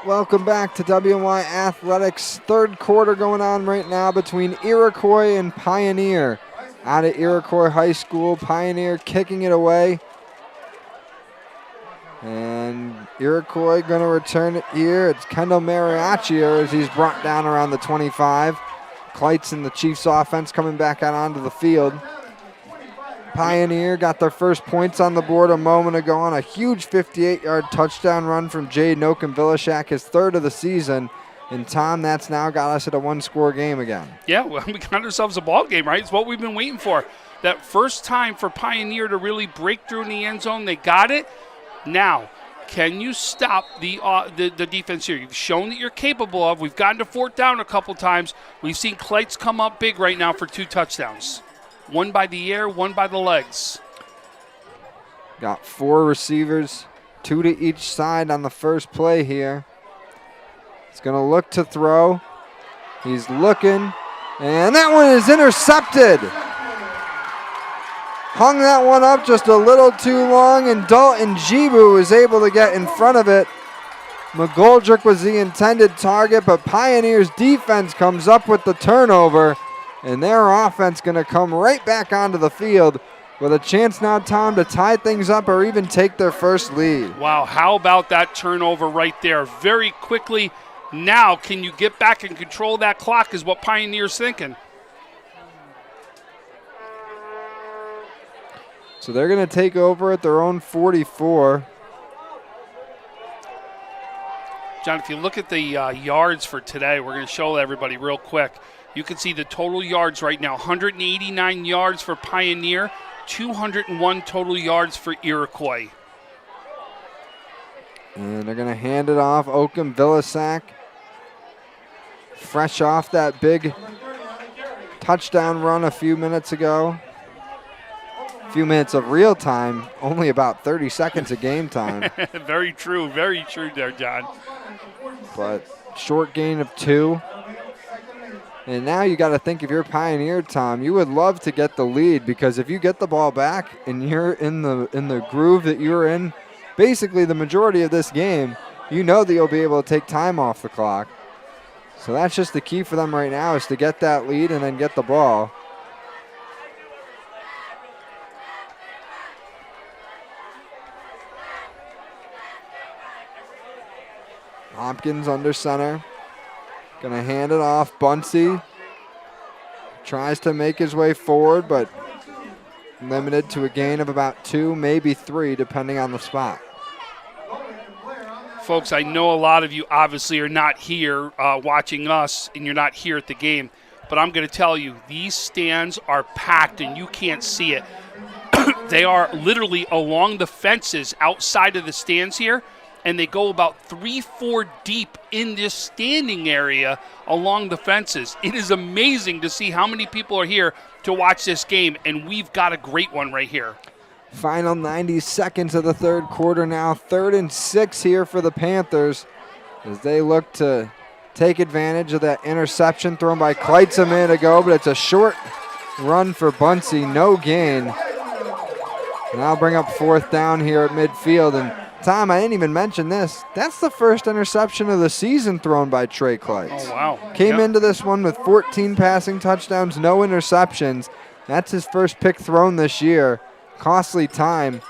Welcome back to WNY Athletics. Third quarter going on right now between Iroquois and Pioneer. Out at Iroquois High School, Pioneer kicking it away. And Iroquois going to return it here. It's Kendall Mariachi as he's brought down around the 25. Kleitz and the Chiefs offense coming back out onto the field. Pioneer got their first points on the board a moment ago on a huge 58-yard touchdown run from Jaden Okunvilashak, his third of the season. And Tom, that's now got us at a one-score game again. Yeah, well, we got ourselves a ball game, right? It's what we've been waiting for. That first time for Pioneer to really break through in the end zone, they got it. Now, can you stop the defense here? You've shown that you're capable of. We've gotten to fourth down a couple times. We've seen Kleitz come up big right now for 2 touchdowns. One by the air, one by the legs. Got 4 receivers, 2 to each side on the first play here. He's going to look to throw. He's looking, and that one is intercepted. Hung that one up just a little too long, and Dalton Jibu was able to get in front of it. McGoldrick was the intended target, but Pioneer's defense comes up with the turnover, and their offense going to come right back onto the field with a chance now, Tom, to tie things up or even take their first lead. Wow, how about that turnover right there? Very quickly. Now, can you get back and control that clock is what Pioneer's thinking. So they're going to take over at their own 44. John, if you look at the yards for today, we're going to show everybody real quick. You can see the total yards right now, 189 yards for Pioneer, 201 total yards for Iroquois. And they're going to hand it off. Okunvilashak, fresh off that big touchdown run a few minutes ago. A few minutes of real time, only about 30 seconds of game time. Very true there, John. But short gain of 2. And now you got to think, if you're Pioneer, Tom, you would love to get the lead, because if you get the ball back and you're in the groove that you're in, basically the majority of this game, you know that you'll be able to take time off the clock. So that's just the key for them right now, is to get that lead and then get the ball. Hopkins under center. Going to hand it off. Bunsey tries to make his way forward, but limited to a gain of about 2, maybe 3, depending on the spot. Folks, I know a lot of you obviously are not here watching us, and you're not here at the game, but I'm going to tell you, these stands are packed, and you can't see it. They are literally along the fences outside of the stands here, and they go about 3-4 deep in this standing area along the fences. It is amazing to see how many people are here to watch this game, and we've got a great one right here. Final 90 seconds of the third quarter now. 3rd and 6 here for the Panthers as they look to take advantage of that interception thrown by Kleitz a minute ago, but it's a short run for Bunsey, no gain. Now bring up 4th down here at midfield, and Tom, I didn't even mention this. That's the first interception of the season thrown by Trey Kleitz. Oh, wow. Came into this one with 14 passing touchdowns, no interceptions. That's his first pick thrown this year. Costly time,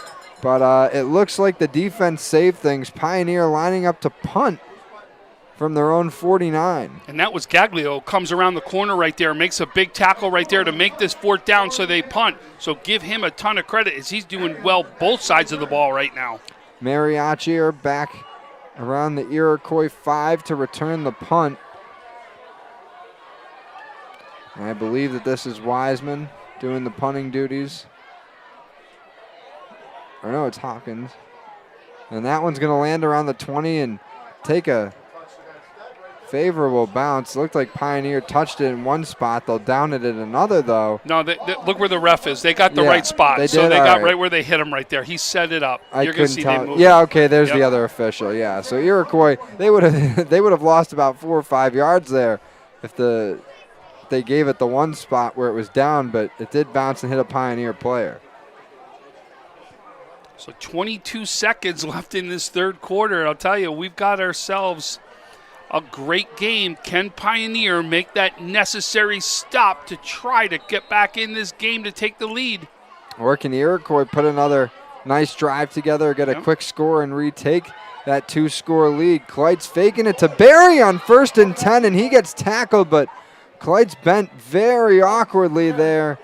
but it looks like the defense saved things. Pioneer lining up to punt from their own 49. And that was Gaglio, comes around the corner right there, makes a big tackle right there to make this 4th down so they punt. So give him a ton of credit as he's doing well both sides of the ball right now. Mariachi are back around the Iroquois 5 to return the punt. And I believe that this is Wiseman doing the punting duties. Or no, it's Hawkins. And that one's going to land around the 20 and take a favorable bounce. Looked like Pioneer touched it in one spot. They'll down it at another, though. No, look where the ref is. They got the right spot. They got right where they hit him right there. He set it up. You're going to see they move. Yeah, okay, there's the other official. Yeah, so Iroquois, they would have lost about 4 or 5 yards there if they gave it the one spot where it was down, but it did bounce and hit a Pioneer player. So 22 seconds left in this 3rd quarter. I'll tell you, we've got ourselves a great game. Can Pioneer make that necessary stop to try to get back in this game to take the lead? Or can Iroquois put another nice drive together, get a quick score, and retake that 2-score lead? Clyde's faking it to Barry on 1st and 10, and he gets tackled, but Clyde's bent very awkwardly there.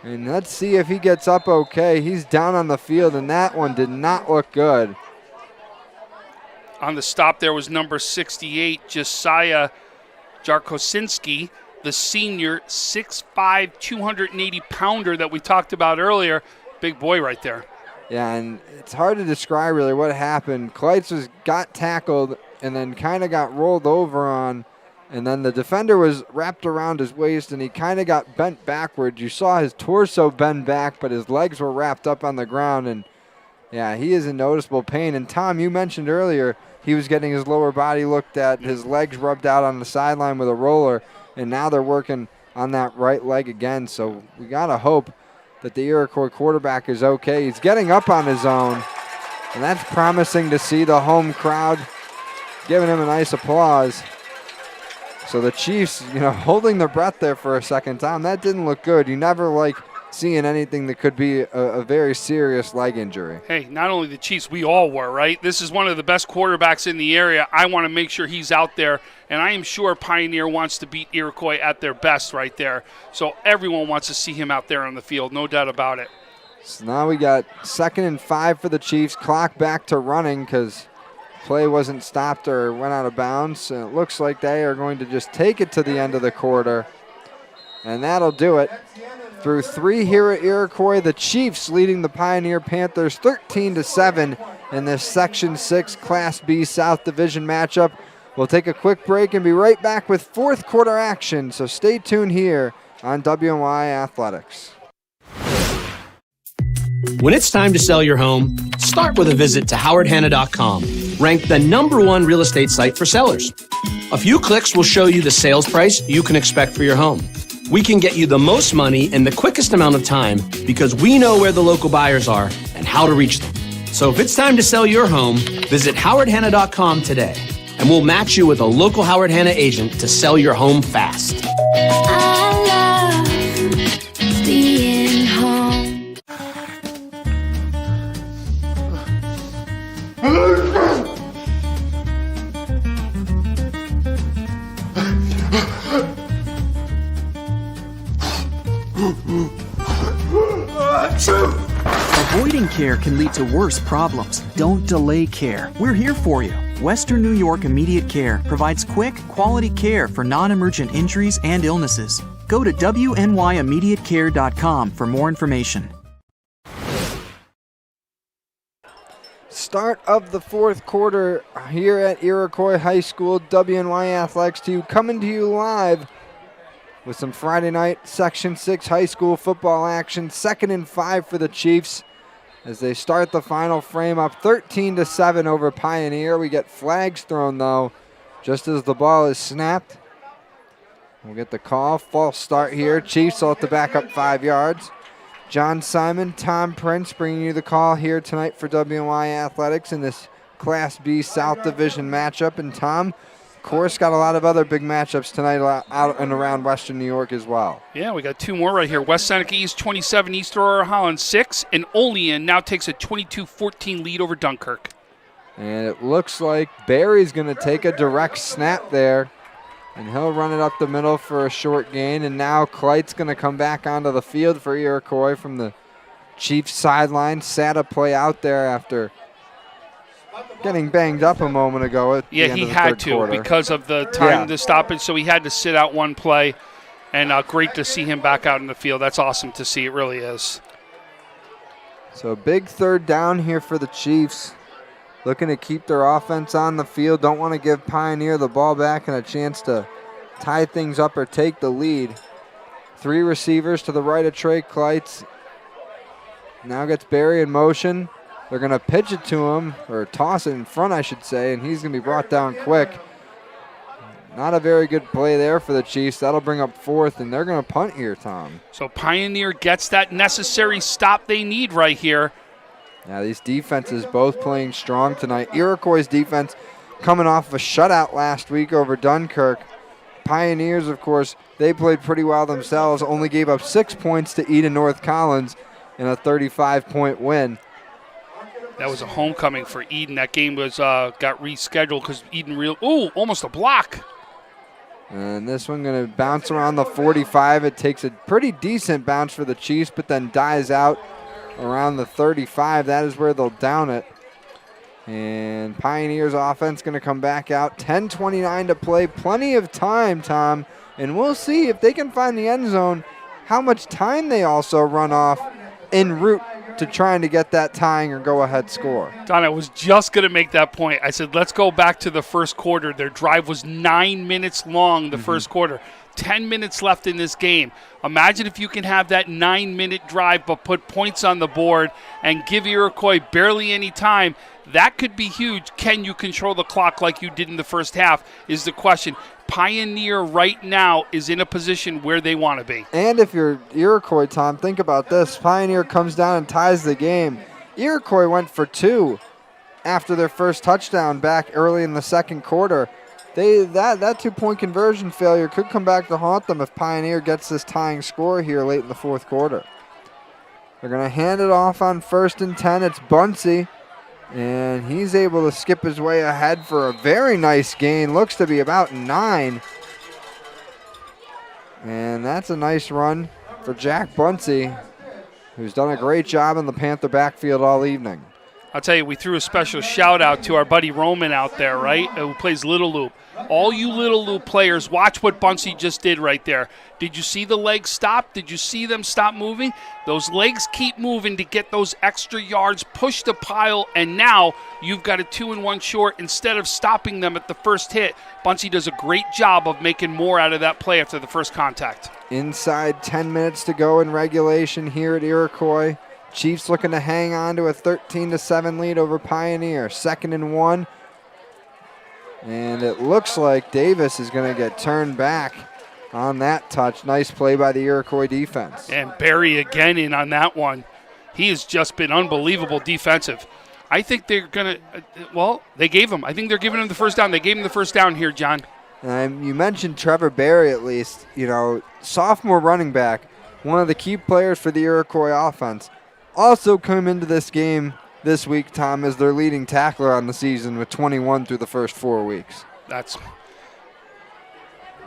And let's see if he gets up okay. He's down on the field, and that one did not look good. On the stop there was number 68, Josiah Jarkosinski, the senior, 6'5", 280-pounder that we talked about earlier. Big boy right there. Yeah, and it's hard to describe really what happened. Kleitz got tackled and then kind of got rolled over on, and then the defender was wrapped around his waist, and he kind of got bent backwards. You saw his torso bend back, but his legs were wrapped up on the ground, and yeah, he is in noticeable pain. And Tom, you mentioned earlier he was getting his lower body looked at, his legs rubbed out on the sideline with a roller, and now they're working on that right leg again. So we got to hope that the Iroquois quarterback is okay. He's getting up on his own, and that's promising to see. The home crowd giving him a nice applause. So the Chiefs, holding their breath there for a second time. That didn't look good. You never like seeing anything that could be a very serious leg injury. Hey, not only the Chiefs, we all were, right? This is one of the best quarterbacks in the area. I want to make sure he's out there, and I am sure Pioneer wants to beat Iroquois at their best right there. So everyone wants to see him out there on the field, no doubt about it. So now we got 2nd and 5 for the Chiefs. Clock back to running because play wasn't stopped or went out of bounds. And it looks like they are going to just take it to the end of the quarter. And that'll do it. Through 3 here at Iroquois, the Chiefs leading the Pioneer Panthers 13-7 in this Section 6 Class B South Division matchup. We'll take a quick break and be right back with 4th quarter action. So stay tuned here on WNY Athletics. When it's time to sell your home, start with a visit to howardhanna.com, ranked the #1 real estate site for sellers. A few clicks will show you the sales price you can expect for your home. We can get you the most money in the quickest amount of time because we know where the local buyers are and how to reach them. So if it's time to sell your home, visit howardhanna.com today, and we'll match you with a local Howard Hanna agent to sell your home fast. I love being home. Avoiding care can lead to worse problems. Don't delay care. We're here for you. Western New York Immediate Care provides quick, quality care for non-emergent injuries and illnesses. Go to WNYImmediatecare.com for more information. Start of the 4th quarter here at Iroquois High School. WNY Athletics 2 coming to you live with some Friday night Section 6 high school football action. 2nd and 5 for the Chiefs as they start the final frame up 13-7 over Pioneer. We get flags thrown, though, just as the ball is snapped. We'll get the call. False start here. Chiefs will have to back up 5 yards. John Simon, Tom Prince bringing you the call here tonight for WNY Athletics in this Class B South Division matchup. And Tom, of course, got a lot of other big matchups tonight out and around Western New York as well. Yeah, we got 2 more right here. West Seneca East 27, East Aurora Holland 6, and Olean now takes a 22-14 lead over Dunkirk. And it looks like Barry's going to take a direct snap there. And he'll run it up the middle for a short gain. And now Kleit's going to come back onto the field for Iroquois from the Chiefs sideline. Sad to play out there after getting banged up a moment ago at the end he of the had third to quarter. because of the time to stop it, so he had to sit out one play. And great to see him back out in the field. That's awesome to see. It really is. So big third down here for the Chiefs. Looking to keep their offense on the field. Don't want to give Pioneer the ball back and a chance to tie things up or take the lead. 3 receivers to the right of Trey Kleitz. Now gets Barry in motion. They're going to pitch it to him, or toss it in front, I should say, and he's going to be brought down quick. Not a very good play there for the Chiefs. That'll bring up 4th, and they're going to punt here, Tom. So Pioneer gets that necessary stop they need right here. Yeah, these defenses both playing strong tonight. Iroquois' defense coming off of a shutout last week over Dunkirk. Pioneers, of course, they played pretty well themselves, only gave up 6 points to Eden North Collins in a 35-point win. That was a homecoming for Eden. That game was got rescheduled because Eden almost a block. And this one going to bounce around the 45. It takes a pretty decent bounce for the Chiefs, but then dies out around the 35. That is where they'll down it. And Pioneers offense going to come back out. 10:29 to play. Plenty of time, Tom. And we'll see if they can find the end zone, how much time they also run off en route to trying to get that tying or go-ahead score. Don, I was just going to make that point. I said, let's go back to the first quarter. Their drive was 9 minutes long, the first quarter. 10 minutes left in this game. Imagine if you can have that 9-minute drive but put points on the board and give Iroquois barely any time. That could be huge. Can you control the clock like you did in the first half is the question. Pioneer right now is in a position where they want to be. And if you're Iroquois, Tom, think about this. Pioneer comes down and ties the game. Iroquois went for 2 after their first touchdown back early in the second quarter. That 2-point conversion failure could come back to haunt them if Pioneer gets this tying score here late in the fourth quarter. They're going to hand it off on 1st and 10. It's Bunsey. And he's able to skip his way ahead for a very nice gain. Looks to be about 9. And that's a nice run for Jack Bunsey, who's done a great job in the Panther backfield all evening. I'll tell you, we threw a special shout-out to our buddy Roman out there, right, who plays Little Loop. All you Little Loop players, watch what Bunsey just did right there. Did you see the legs stop? Did you see them stop moving? Those legs keep moving to get those extra yards, push the pile, and now you've got a 2-and-1 short instead of stopping them at the first hit. Bunsey does a great job of making more out of that play after the first contact. Inside 10 minutes to go in regulation here at Iroquois. Chiefs looking to hang on to a 13-7 lead over Pioneer. 2nd and 1. And it looks like Davis is going to get turned back on that touch. Nice play by the Iroquois defense. And Barry again in on that one. He has just been unbelievable defensive. I think they're going to, they gave him. I think they're giving him the first down. They gave him the first down here, John. You mentioned Trevor Barry at least. Sophomore running back, one of the key players for the Iroquois offense. Also come into this game this week, Tom, as their leading tackler on the season with 21 through the first 4 weeks.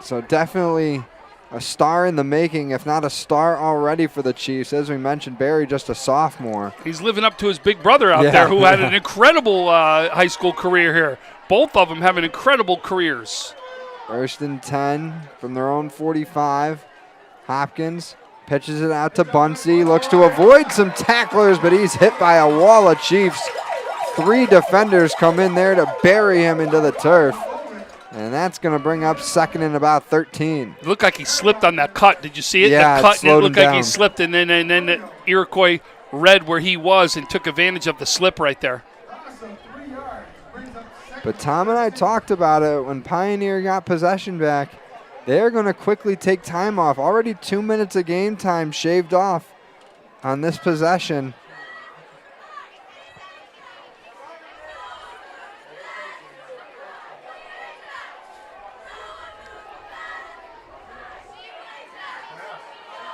So definitely a star in the making, if not a star already for the Chiefs. As we mentioned, Barry just a sophomore. He's living up to his big brother out there who had an incredible high school career here. Both of them having incredible careers. 1st and 10 from their own 45. Hopkins pitches it out to Bunsey. Looks to avoid some tacklers, but he's hit by a wall of Chiefs. 3 defenders come in there to bury him into the turf. And that's going to bring up 2nd and about 13. It looked like he slipped on that cut. Did you see it? Yeah, the cut, it looked like he slipped, and then the Iroquois read where he was and took advantage of the slip right there. But Tom and I talked about it when Pioneer got possession back. They're going to quickly take time off. Already 2 minutes of game time shaved off on this possession.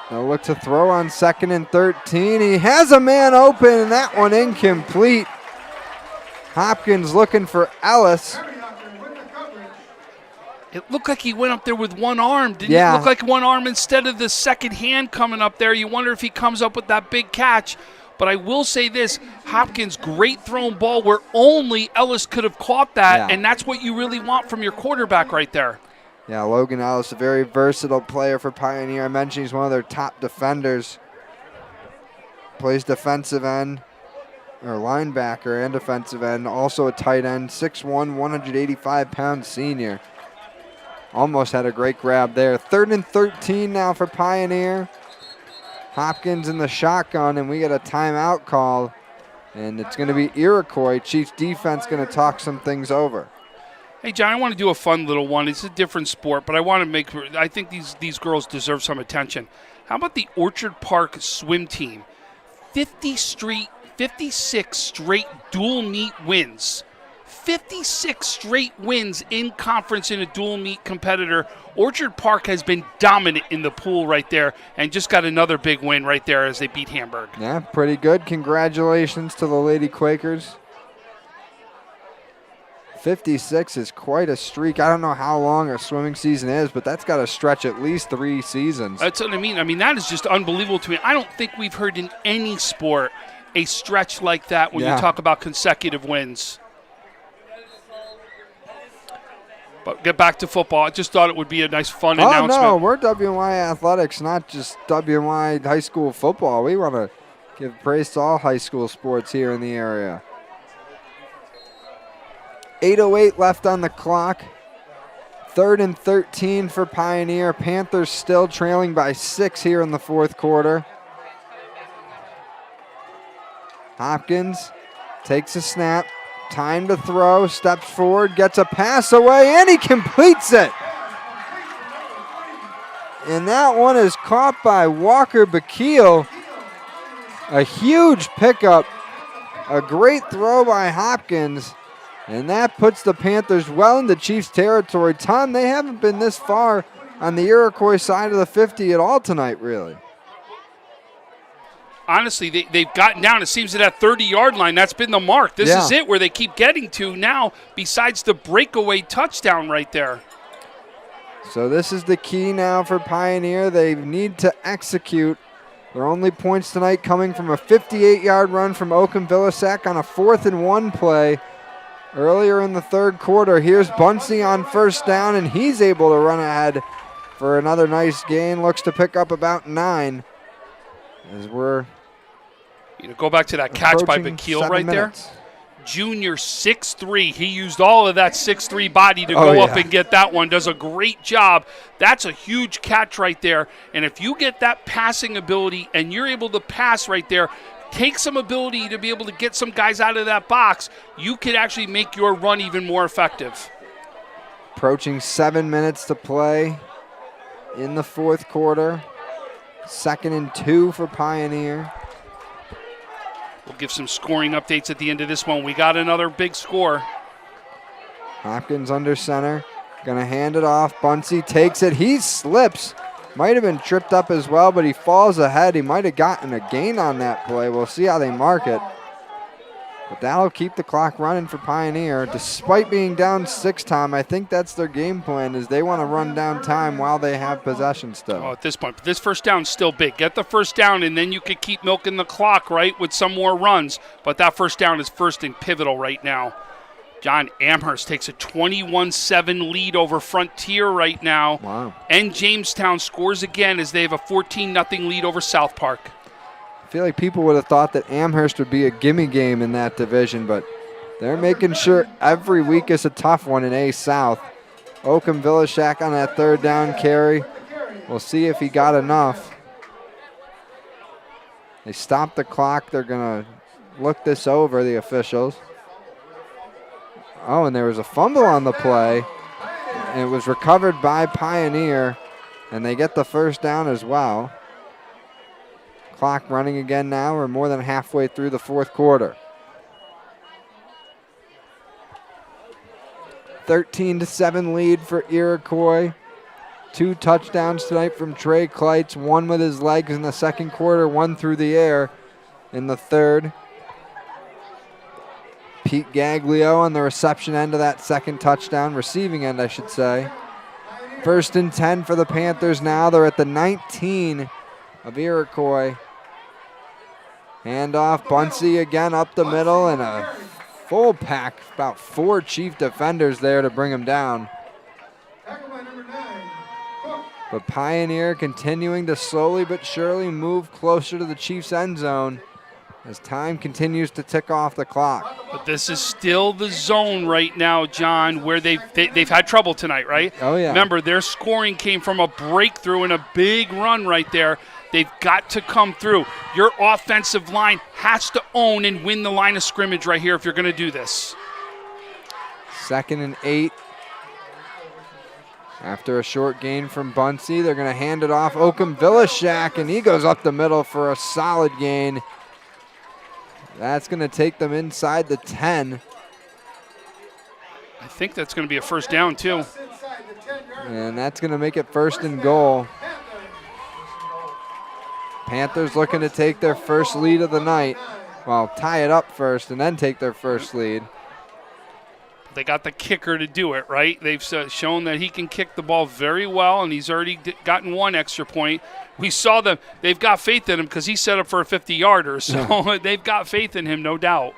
They'll look to throw on 2nd and 13. He has a man open, and that one incomplete. Hopkins looking for Ellis. It looked like he went up there with one arm. Didn't Yeah. it look like one arm instead of the second hand coming up there? You wonder if he comes up with that big catch. But I will say this, Hopkins, great thrown ball where only Ellis could have caught that, Yeah. and that's what you really want from your quarterback right there. Yeah, Logan Ellis, a very versatile player for Pioneer. I mentioned he's one of their top defenders. Plays defensive end, or linebacker and defensive end. Also a tight end, 6'1", 185-pound senior. Almost had a great grab there. 3rd and 13 now for Pioneer. Hopkins in the shotgun, and we get a timeout call. And it's going to be Iroquois. Chiefs defense going to talk some things over. Hey, John, I want to do a fun little one. It's a different sport, but I think these girls deserve some attention. How about the Orchard Park swim team? 56 straight dual meet wins. 56 straight wins in conference in a dual meet competitor. Orchard Park has been dominant in the pool right there and just got another big win right there as they beat Hamburg. Yeah, pretty good. Congratulations to the Lady Quakers. 56 is quite a streak. I don't know how long a swimming season is, but that's got to stretch at least 3 seasons. That's what I mean. I mean, that is just unbelievable to me. I don't think we've heard in any sport a stretch like that when you talk about consecutive wins. But get back to football. I just thought it would be a nice, fun announcement. Oh, no, we're WNY Athletics, not just WNY high school football. We want to give praise to all high school sports here in the area. 8:08 left on the clock. 3rd and 13 for Pioneer. Panthers still trailing by 6 here in the 4th quarter. Hopkins takes a snap. Time to throw, steps forward, gets a pass away, and he completes it. And that one is caught by Walker Bakil. A huge pickup, a great throw by Hopkins, and that puts the Panthers well into Chiefs territory. Tom, they haven't been this far on the Iroquois side of the 50 at all tonight, really. Honestly, they've gotten down, it seems, to that 30-yard line. That's been the mark. This is it where they keep getting to now, besides the breakaway touchdown right there. So this is the key now for Pioneer. They need to execute. Their only points tonight coming from a 58-yard run from Oakham-Villisack on a 4th and 1 play earlier in the 3rd quarter. Here's Bunsey on 1st down, and he's able to run ahead for another nice gain. Looks to pick up about 9 as we're go back to that catch by Bakil right there. Junior 6'3". He used all of that 6'3" body to go up and get that one. Does a great job. That's a huge catch right there. And if you get that passing ability and you're able to pass right there, take some ability to be able to get some guys out of that box, you could actually make your run even more effective. Approaching 7 minutes to play in the 4th quarter. 2nd and 2 for Pioneer. We'll give some scoring updates at the end of this one. We got another big score. Hopkins under center. Going to hand it off. Bunsey takes it. He slips. Might have been tripped up as well, but he falls ahead. He might have gotten a gain on that play. We'll see how they mark it. But that'll keep the clock running for Pioneer. Despite being down 6, Tom, I think that's their game plan, is they want to run down time while they have possession still. Oh, at this point, but this first down's still big. Get the first down, and then you could keep milking the clock, right, with some more runs. But that first down is first and pivotal right now. John Amherst takes a 21-7 lead over Frontier right now. Wow. And Jamestown scores again as they have a 14-0 lead over South Park. I feel like people would have thought that Amherst would be a gimme game in that division, but they're making sure every week is a tough one in A South. Oakham-Villisack on that 3rd down carry. We'll see if he got enough. They stopped the clock. They're going to look this over, the officials. Oh, and there was a fumble on the play. And it was recovered by Pioneer, and they get the first down as well. Clock running again now. We're more than halfway through the 4th quarter. 13-7 lead for Iroquois. 2 touchdowns tonight from Trey Kleitz. 1 with his legs in the 2nd quarter, 1 through the air in the 3rd. Pete Gaglio on the reception end of that second touchdown, receiving end, I should say. 1st and 10 for the Panthers now. They're at the 19 of Iroquois. Handoff, Bunsey again up the middle, and a full pack, about 4 Chief defenders there to bring him down. But Pioneer continuing to slowly but surely move closer to the Chiefs' end zone as time continues to tick off the clock. But this is still the zone right now, John, where they've had trouble tonight, right? Oh, yeah. Remember, their scoring came from a breakthrough and a big run right there. They've got to come through. Your offensive line has to own and win the line of scrimmage right here if you're going to do this. 2nd and 8. After a short gain from Bunsey, they're going to hand it off. Oakham Villashak, and he goes up the middle for a solid gain. That's going to take them inside the 10. I think that's going to be a first down, too. And that's going to make it 1st and goal. Panthers looking to take their first lead of the night. Well, tie it up first and then take their first lead. They got the kicker to do it, right? They've shown that he can kick the ball very well, and he's already gotten 1 extra point. We saw them. They've got faith in him because he set up for a 50-yarder, so they've got faith in him, no doubt.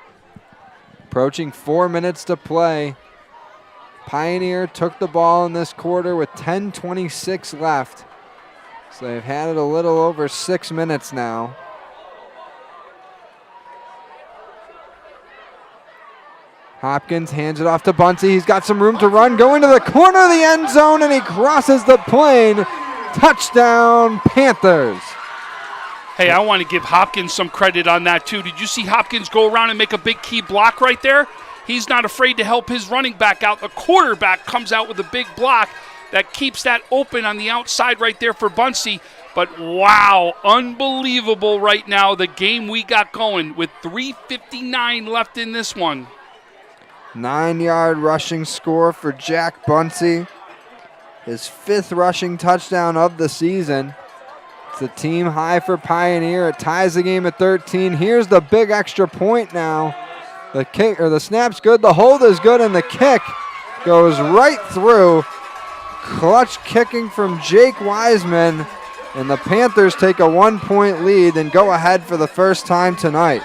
Approaching 4 minutes to play. Pioneer took the ball in this quarter with 10:26 left. So they've had it a little over 6 minutes now. Hopkins hands it off to Bunsey. He's got some room to run. Going to the corner of the end zone, and he crosses the plane. Touchdown, Panthers. Hey, I want to give Hopkins some credit on that, too. Did you see Hopkins go around and make a big key block right there? He's not afraid to help his running back out. The quarterback comes out with a big block that keeps that open on the outside right there for Bunsey. But, wow, unbelievable right now, the game we got going with 3:59 left in this one. 9-yard rushing score for Jack Bunsey. His 5th rushing touchdown of the season. It's a team high for Pioneer. It ties the game at 13. Here's the big extra point now. The kick or the snap's good, the hold is good, and the kick goes right through. Clutch kicking from Jake Wiseman, and the Panthers take a 1-point lead and go ahead for the first time tonight.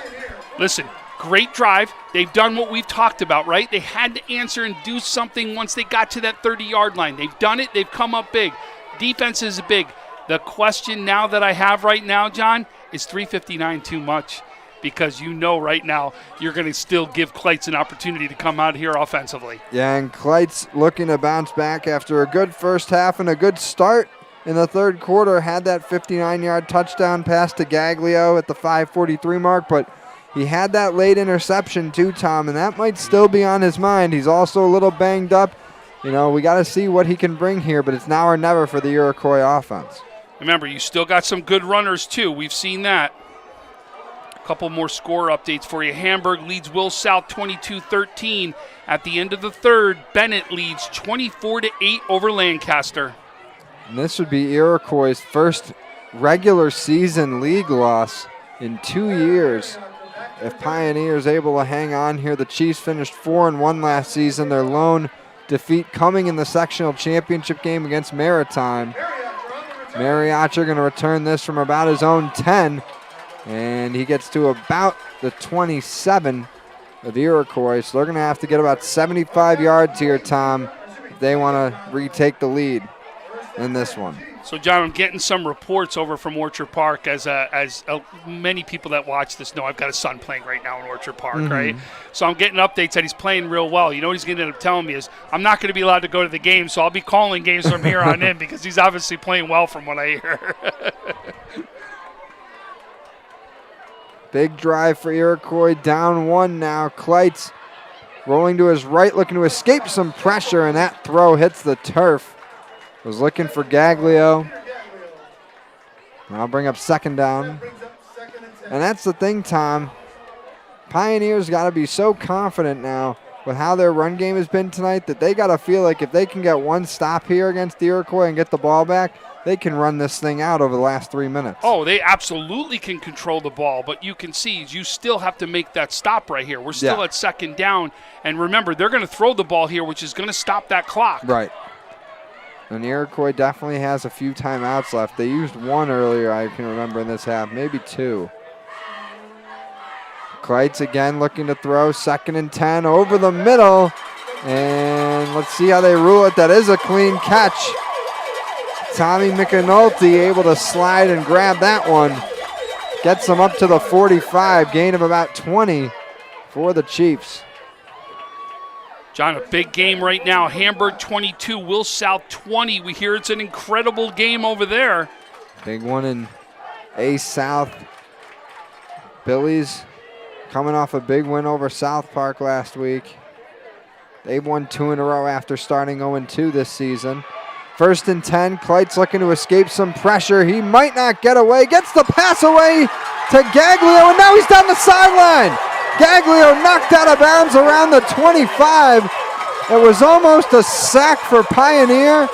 Listen, great drive. They've done what we've talked about, right? They had to answer and do something once they got to that 30-yard line. They've done it. They've come up big. Defense is big. The question now that I have right now, John, is 3:59 too much? Because you know right now you're going to still give Kleitz an opportunity to come out here offensively. Yeah, and Kleitz looking to bounce back after a good first half and a good start in the third quarter. Had that 59-yard touchdown pass to Gaglio at the 5:43 mark, but he had that late interception too, Tom, and that might still be on his mind. He's also a little banged up. You know, we got to see what he can bring here, but it's now or never for the Iroquois offense. Remember, you still got some good runners, too. We've seen that. A couple more score updates for you. Hamburg leads Will South 22-13. At the end of the third, Bennett leads 24-8 over Lancaster. And this would be Iroquois' first regular season league loss in 2 years. If Pioneer is able to hang on here, the Chiefs finished 4-1 last season. Their lone defeat coming in the sectional championship game against Maritime. Mariachi going to return this from about his own 10, and he gets to about the 27 of Iroquois. So they're going to have to get about 75 yards here, Tom, if they want to retake the lead in this one. So, John, I'm getting some reports over from Orchard Park, as many people that watch this know. I've got a son playing right now in Orchard Park, right? So I'm getting updates that he's playing real well. You know what he's going to end up telling me is I'm not going to be allowed to go to the game, so I'll be calling games from here on in because he's obviously playing well from what I hear. Big drive for Iroquois, down 1 now. Kleitz rolling to his right, looking to escape some pressure, and that throw hits the turf. Was looking for Gaglio. I'll bring up 2nd down. And that's the thing, Tom. Pioneers got to be so confident now with how their run game has been tonight that they got to feel like if they can get one stop here against Iroquois and get the ball back, they can run this thing out over the last 3 minutes. Oh, they absolutely can control the ball, but you can see you still have to make that stop right here. We're still at second down, and remember, they're going to throw the ball here, which is going to stop that clock. Right. And Iroquois definitely has a few timeouts left. They used one earlier, I can remember, in this half, maybe two. Kleitz again looking to throw, 2nd and 10 over the middle. And let's see how they rule it. That is a clean catch. Tommy McAnulty able to slide and grab that one. Gets them up to the 45, gain of about 20 for the Chiefs. John, a big game right now. Hamburg 22, Will South 20. We hear it's an incredible game over there. Big one in A South. Billy's coming off a big win over South Park last week. They've won 2 in a row after starting 0-2 this season. 1st and 10, Kleitz looking to escape some pressure. He might not get away. Gets the pass away to Gaglio, and now he's down the sideline. Gaglio knocked out of bounds around the 25. It was almost a sack for Pioneer.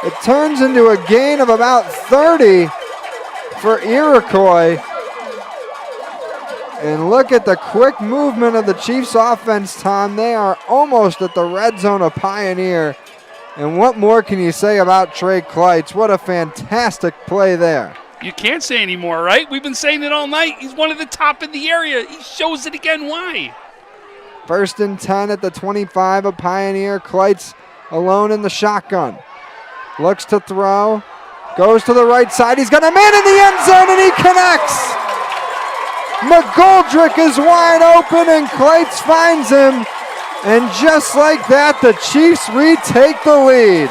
It turns into a gain of about 30 for Iroquois. And look at the quick movement of the Chiefs offense, Tom. They are almost at the red zone of Pioneer. And what more can you say about Trey Kleitz? What a fantastic play there. You can't say anymore, right? We've been saying it all night. He's one of the top in the area. He shows it again why. 1st and 10 at the 25 of Pioneer. Kleitz alone in the shotgun. Looks to throw. Goes to the right side. He's got a man in the end zone, and he connects. McGoldrick is wide open, and Kleitz finds him. And just like that, the Chiefs retake the lead.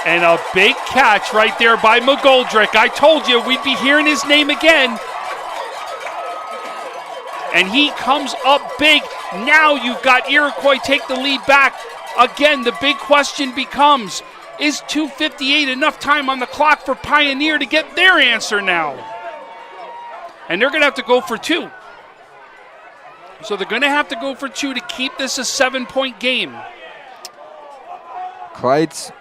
And a big catch right there by McGoldrick. I told you we'd be hearing his name again. And he comes up big. Now you've got Iroquois take the lead back. Again, the big question becomes, is 2:58 enough time on the clock for Pioneer to get their answer now? And they're going to have to go for 2. So they're going to have to go for 2 to keep this a 7-point game. Kleitz,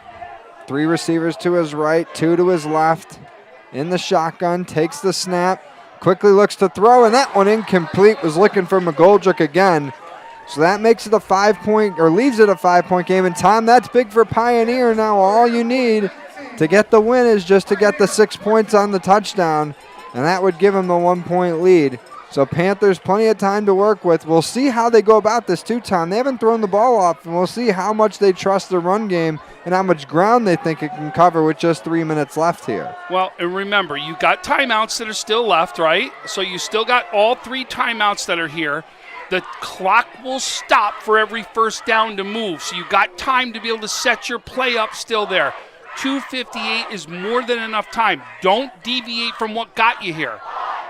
3 receivers to his right, 2 to his left. In the shotgun, takes the snap, quickly looks to throw, and that one incomplete. Was looking for McGoldrick again. So that makes it a 5-point, or leaves it a 5-point game. And Tom, that's big for Pioneer. Now all you need to get the win is just to get the 6 points on the touchdown. And that would give them the 1-point lead. So Panthers plenty of time to work with. We'll see how they go about this too, Tom. They haven't thrown the ball off, and we'll see how much they trust the run game and how much ground they think it can cover with just 3 minutes left here. Well, and remember, you got timeouts that are still left, right? So you still got all 3 timeouts that are here. The clock will stop for every first down to move. So you got time to be able to set your play up still there. 2:58 is more than enough time. Don't deviate from what got you here.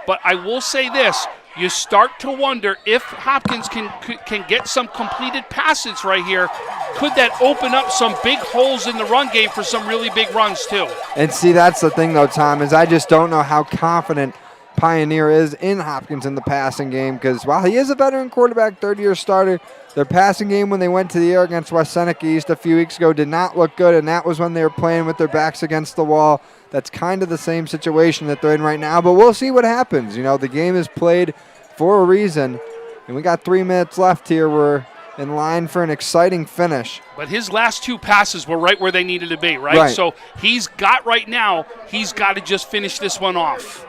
But I will say this, you start to wonder if Hopkins can get some completed passes right here. Could that open up some big holes in the run game for some really big runs too? And see, that's the thing though, Tom, is I just don't know how confident Pioneer is in Hopkins in the passing game, because while he is a veteran quarterback, 3rd-year starter, their passing game when they went to the air against West Seneca East a few weeks ago did not look good, and that was when they were playing with their backs against the wall. That's kind of the same situation that they're in right now, but we'll see what happens. You know, the game is played for a reason, and we got 3 minutes left here. We're in line for an exciting finish. But his last 2 passes were right where they needed to be, right? So he's got to just finish this one off.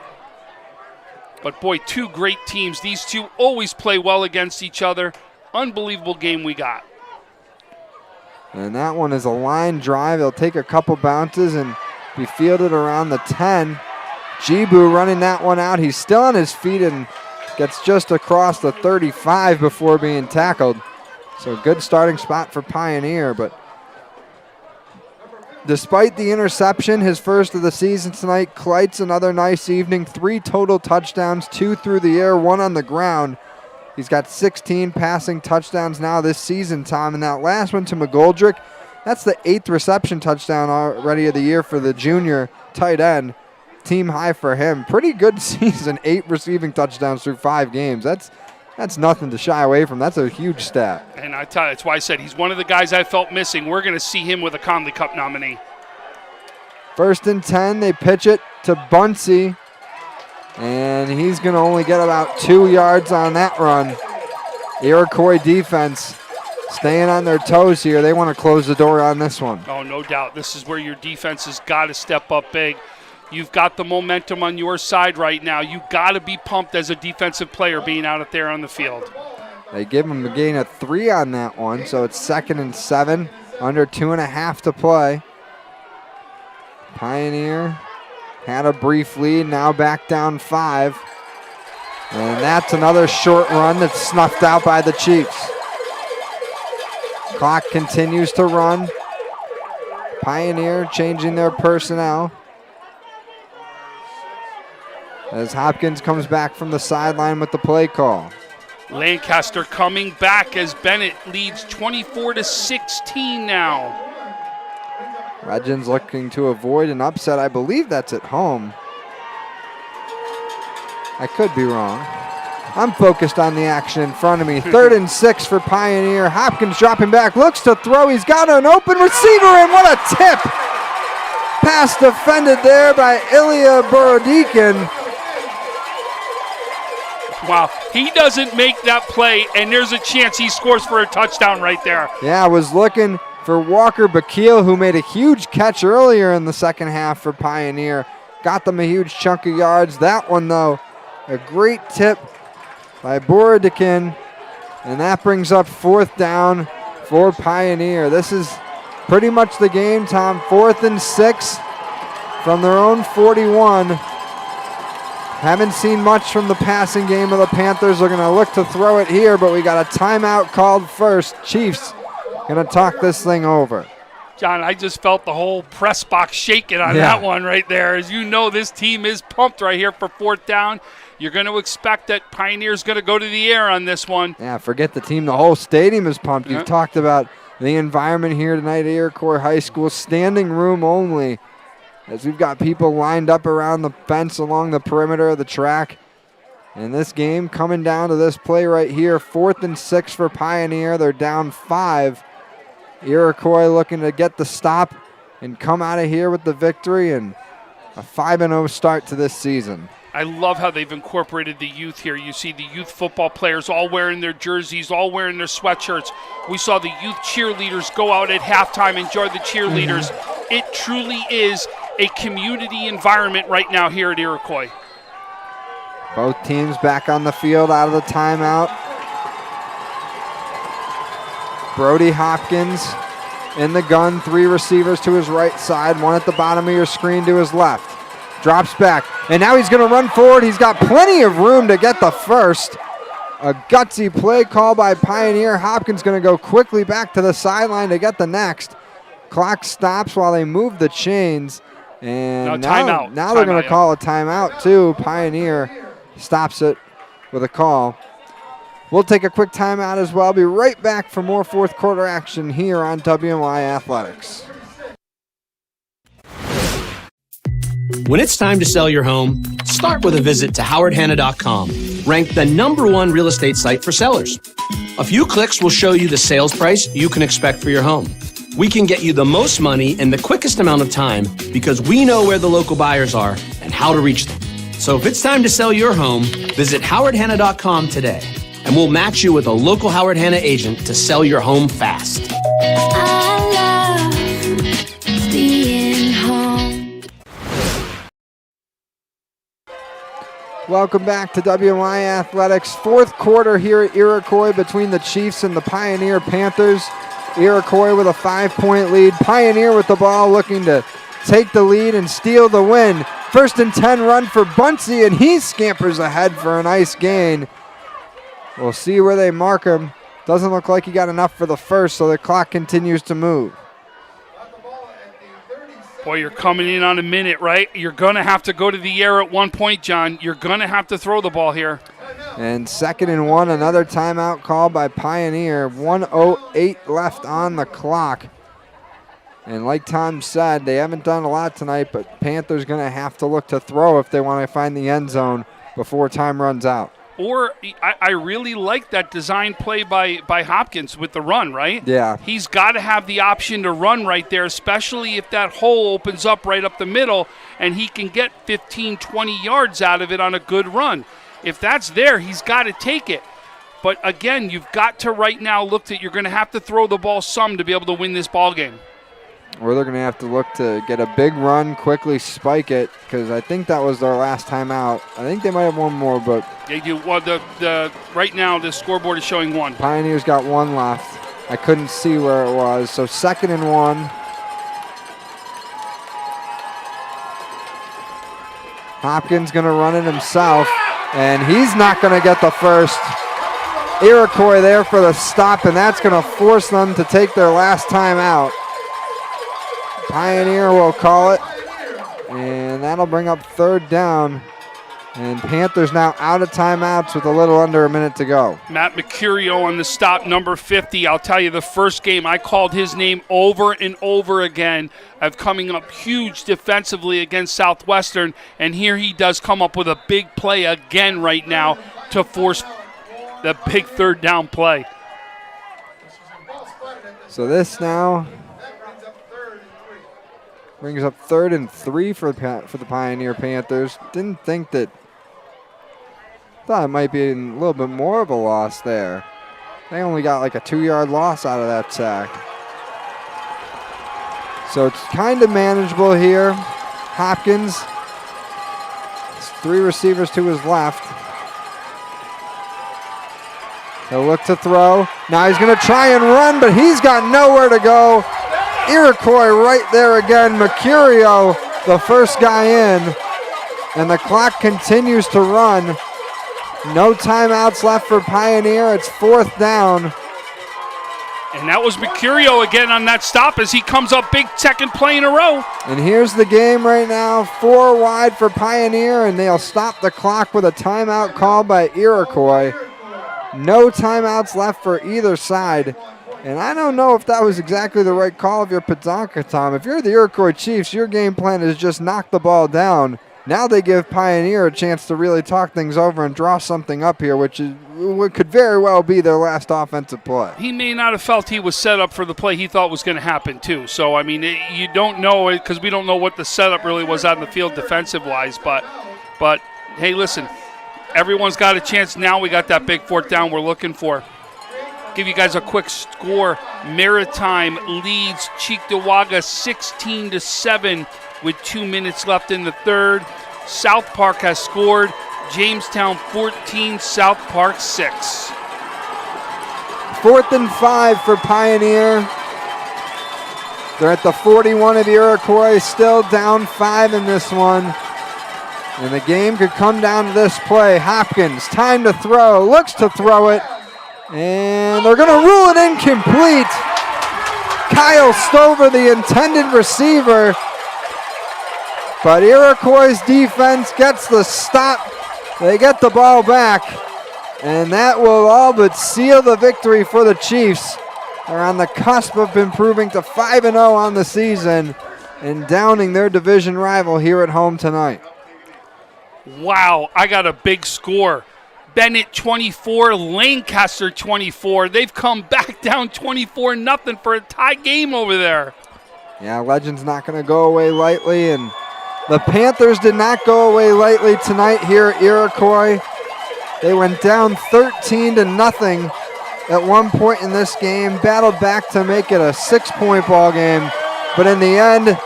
But boy, 2 great teams. These 2 always play well against each other. Unbelievable game we got. And that one is a line drive. They'll take a couple bounces and be fielded around the 10. Jibu running that one out. He's still on his feet and gets just across the 35 before being tackled. So good starting spot for Pioneer. But despite the interception, his first of the season tonight, Kleitz another nice evening. 3 total touchdowns, 2 through the air, 1 on the ground. He's got 16 passing touchdowns now this season, Tom. And that last one to McGoldrick, that's the 8th reception touchdown already of the year for the junior tight end. Team high for him. Pretty good season, 8 receiving touchdowns through 5 games. That's nothing to shy away from. That's a huge stat. And I tell you, that's why I said he's one of the guys I felt missing. We're going to see him with a Conley Cup nominee. First and 10, they pitch it to Bunsey, and he's going to only get about 2 yards on that run. Iroquois defense staying on their toes here. They want to close the door on this one. Oh, no doubt. This is where your defense has got to step up big. You've got the momentum on your side right now. You've got to be pumped as a defensive player being out there on the field. They give him a gain of 3 on that one, so it's 2nd and 7, under 2.5 to play. Pioneer had a brief lead, now back down 5. And that's another short run that's snuffed out by the Chiefs. Clock continues to run. Pioneer changing their personnel as Hopkins comes back from the sideline with the play call. Lancaster coming back as Bennett leads 24-16 now. Legends looking to avoid an upset. I believe that's at home. I could be wrong. I'm focused on the action in front of me. 3rd and 6 for Pioneer. Hopkins dropping back, looks to throw. He's got an open receiver, and what a tip! Pass defended there by Ilya Borodikin. Wow, he doesn't make that play, and there's a chance he scores for a touchdown right there. Yeah, I was looking for Walker Bakil, who made a huge catch earlier in the second half for Pioneer. Got them a huge chunk of yards. That one, though, a great tip by Borodikin, and that brings up 4th down for Pioneer. This is pretty much the game, Tom. 4th and 6 from their own 41. Haven't seen much from the passing game of the Panthers. They're going to look to throw it here, but we got a timeout called first. Chiefs going to talk this thing over. John, I just felt the whole press box shaking on that one right there. As you know, this team is pumped right here for 4th down. You're going to expect that Pioneer's going to go to the air on this one. Yeah, forget the team. The whole stadium is pumped. You've talked about the environment here tonight at Iroquois High School. Standing room only, as we've got people lined up around the fence along the perimeter of the track. And this game coming down to this play right here. 4th and 6 for Pioneer. They're down 5. Iroquois looking to get the stop and come out of here with the victory and a 5-0 start to this season. I love how they've incorporated the youth here. You see the youth football players all wearing their jerseys, all wearing their sweatshirts. We saw the youth cheerleaders go out at halftime, enjoy the cheerleaders. It truly is a community environment right now here at Iroquois. Both teams back on the field out of the timeout. Brody Hopkins in the gun, 3 receivers to his right side, 1 at the bottom of your screen to his left. Drops back, and now he's going to run forward. He's got plenty of room to get the first. A gutsy play call by Pioneer. Hopkins going to go quickly back to the sideline to get the next. Clock stops while they move the chains. And now they're going to call a timeout too. Pioneer stops it with a call. We'll take a quick timeout as well. Be right back for more 4th quarter action here on WMY Athletics. When it's time to sell your home, start with a visit to howardhanna.com, ranked the #1 real estate site for sellers. A few clicks will show you the sales price you can expect for your home. We can get you the most money in the quickest amount of time because we know where the local buyers are and how to reach them. So if it's time to sell your home, visit howardhanna.com today, and we'll match you with a local Howard Hanna agent to sell your home fast. I love being home. Welcome back to WMY Athletics. 4th quarter here at Iroquois between the Chiefs and the Pioneer Panthers. Iroquois with a 5-point lead. Pioneer with the ball looking to take the lead and steal the win. 1st and 10 run for Bunsey, and he scampers ahead for a nice gain. We'll see where they mark him. Doesn't look like he got enough for the first, so the clock continues to move. Boy, you're coming in on a minute, right? You're going to have to go to the air at one point, John. You're going to have to throw the ball here. And 2nd and 1, another timeout call by Pioneer. 1:08 left on the clock. And like Tom said, they haven't done a lot tonight, but Panthers going to have to look to throw if they want to find the end zone before time runs out. Or I really like that design play by Hopkins with the run, right? Yeah. He's got to have the option to run right there, especially if that hole opens up right up the middle and he can get 15, 20 yards out of it on a good run. If that's there, he's got to take it. But again, you've got to right now look that you're going to have to throw the ball some to be able to win this ball game. Or they're going to have to look to get a big run, quickly spike it, because I think that was their last time out. I think they might have one more, but They do. Well, the right now the scoreboard is showing 1. Pioneers got 1 left. I couldn't see where it was, so 2nd and 1. Hopkins going to run it himself, and he's not going to get the first. Iroquois there for the stop, and that's going to force them to take their last time out. Pioneer will call it, and that'll bring up 3rd down. And Panthers now out of timeouts with a little under a minute to go. Matt Mercurio on the stop, number 50. I'll tell you, the first game I called his name over and over again of coming up huge defensively against Southwestern, and here he does come up with a big play again right now to force the big 3rd down play. So this now brings up 3rd and 3 for the Pioneer Panthers. Didn't think that. Thought it might be a little bit more of a loss there. They only got like a 2-yard loss out of that sack. So it's kind of manageable here. Hopkins, 3 receivers to his left. He'll look to throw. Now he's going to try and run, but he's got nowhere to go. Iroquois right there again. Mercurio, the first guy in. And the clock continues to run. No timeouts left for Pioneer. It's 4th down. And that was Mercurio again on that stop as he comes up big 2nd play in a row. And here's the game right now. 4 wide for Pioneer, and they'll stop the clock with a timeout called by Iroquois. No timeouts left for either side. And I don't know if that was exactly the right call if you're Pizanka, Tom. If you're the Iroquois Chiefs, your game plan is just knock the ball down. Now they give Pioneer a chance to really talk things over and draw something up here, which could very well be their last offensive play. He may not have felt he was set up for the play he thought was going to happen, too. So, I mean, you don't know it because we don't know what the setup really was out in the field defensive-wise. But hey, listen, everyone's got a chance now. We got that big 4th down we're looking for. Give you guys a quick score. Maritime leads Cheektowaga 16-7 with 2 minutes left in the 3rd. South Park has scored. Jamestown 14, South Park 6. 4th and 5 for Pioneer. They're at the 41 of Iroquois, still down 5 in this one. And the game could come down to this play. Hopkins, time to throw, looks to throw it. And they're going to rule it incomplete. Kyle Stover, the intended receiver. But Iroquois' defense gets the stop. They get the ball back. And that will all but seal the victory for the Chiefs. They're on the cusp of improving to 5-0 on the season and downing their division rival here at home tonight. Wow, I got a big score. Bennett 24, Lancaster 24. They've come back down 24-0 for a tie game over there. Yeah, Legends not going to go away lightly, and the Panthers did not go away lightly tonight here at Iroquois. They went down 13-0 at one point in this game, battled back to make it a 6-point ball game, but in the end,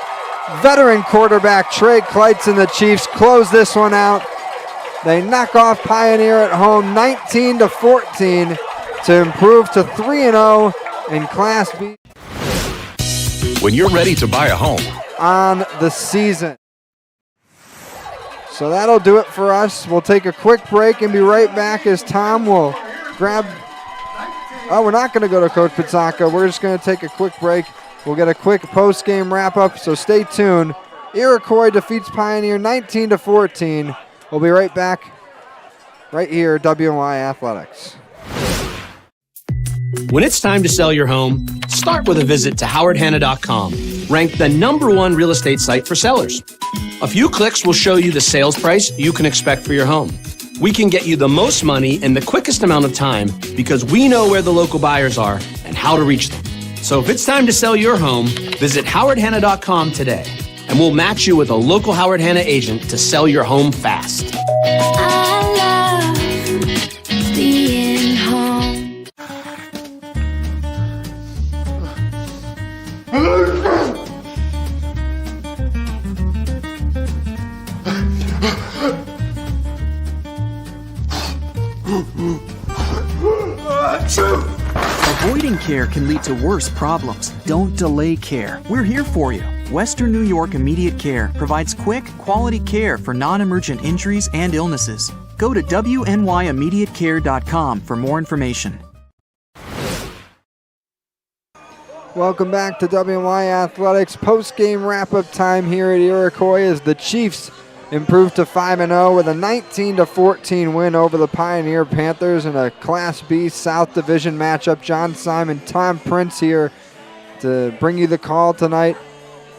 veteran quarterback Trey Kleitz and the Chiefs close this one out. They knock off Pioneer at home 19-14 to improve to 3-0 in Class B. When you're ready to buy a home on the season. So that'll do it for us. We'll take a quick break and be right back as Tom will grab. Oh, we're not going to go to Coach Pizanka. We're just going to take a quick break. We'll get a quick post-game wrap-up, so stay tuned. Iroquois defeats Pioneer 19-14. We'll be right back right here at WNY Athletics. When it's time to sell your home, start with a visit to howardhanna.com, ranked the #1 real estate site for sellers. A few clicks will show you the sales price you can expect for your home. We can get you the most money in the quickest amount of time because we know where the local buyers are and how to reach them. So if it's time to sell your home, visit howardhanna.com today, and we'll match you with a local Howard Hanna agent to sell your home fast. I love being home. Avoiding care can lead to worse problems. Don't delay care. We're here for you. Western New York Immediate Care provides quick, quality care for non-emergent injuries and illnesses. Go to WNYImmediatecare.com for more information. Welcome back to WNY Athletics. Post-game wrap-up time here at Iroquois as the Chiefs improved to 5-0 with a 19-14 win over the Pioneer Panthers in a Class B South Division matchup. John Simon, Tom Prince here to bring you the call tonight.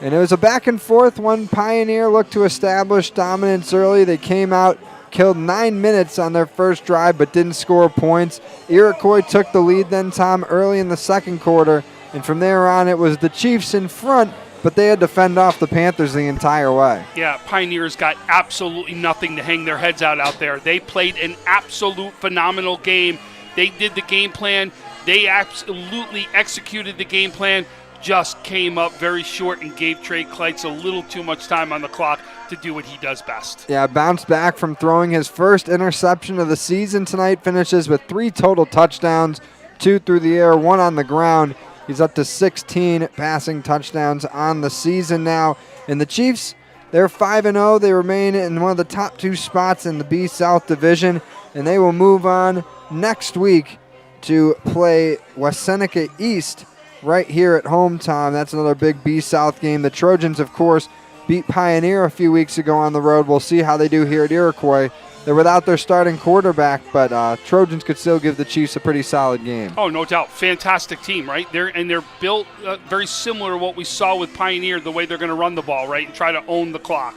And it was a back and forth. One Pioneer looked to establish dominance early. They came out, killed 9 minutes on their first drive, but didn't score points. Iroquois took the lead then, Tom, early in the second quarter. And from there on, it was the Chiefs in front, but they had to fend off the Panthers the entire way. Yeah, Pioneers got absolutely nothing to hang their heads out there. They played an absolute phenomenal game. They did the game plan. They absolutely executed the game plan. Just came up very short and gave Trey Kleitz a little too much time on the clock to do what he does best. Yeah, bounced back from throwing his first interception of the season tonight. Finishes with 3 total touchdowns, 2 through the air, 1 on the ground. He's up to 16 passing touchdowns on the season now. And the Chiefs, they're 5-0. They remain in one of the top 2 spots in the B South Division. And they will move on next week to play West Seneca East right here at home, Tom. That's another big B South game. The Trojans, of course, beat Pioneer a few weeks ago on the road. We'll see how they do here at Iroquois. They're without their starting quarterback, but Trojans could still give the Chiefs a pretty solid game. Oh, no doubt. Fantastic team, right? They're built very similar to what we saw with Pioneer, the way they're going to run the ball, right, and try to own the clock.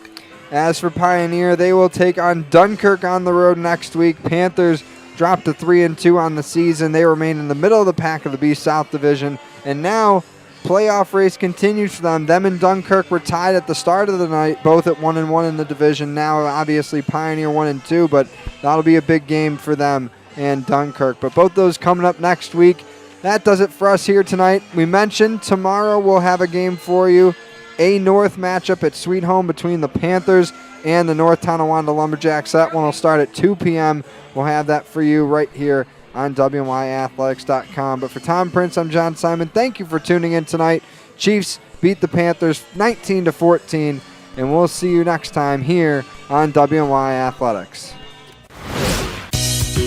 As for Pioneer, they will take on Dunkirk on the road next week. Panthers dropped to 3-2 on the season. They remain in the middle of the pack of the B South Division, and now playoff race continues for them. Them and Dunkirk were tied at the start of the night, both at 1-1 in the division. Now, obviously, Pioneer 1-2, but that'll be a big game for them and Dunkirk. But both those coming up next week. That does it for us here tonight. We mentioned tomorrow we'll have a game for you. A North matchup at Sweet Home between the Panthers and the North Tonawanda Lumberjacks. That one will start at 2 p.m. We'll have that for you right here on WNYathletics.com. But for Tom Prince, I'm John Simon. Thank you for tuning in tonight. Chiefs beat the Panthers 19-14, and we'll see you next time here on WNY Athletics.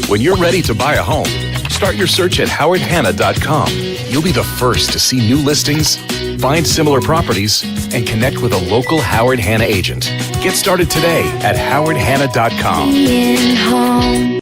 When you're ready to buy a home, start your search at howardhanna.com. You'll be the first to see new listings, find similar properties, and connect with a local Howard Hanna agent. Get started today at howardhanna.com. Being home.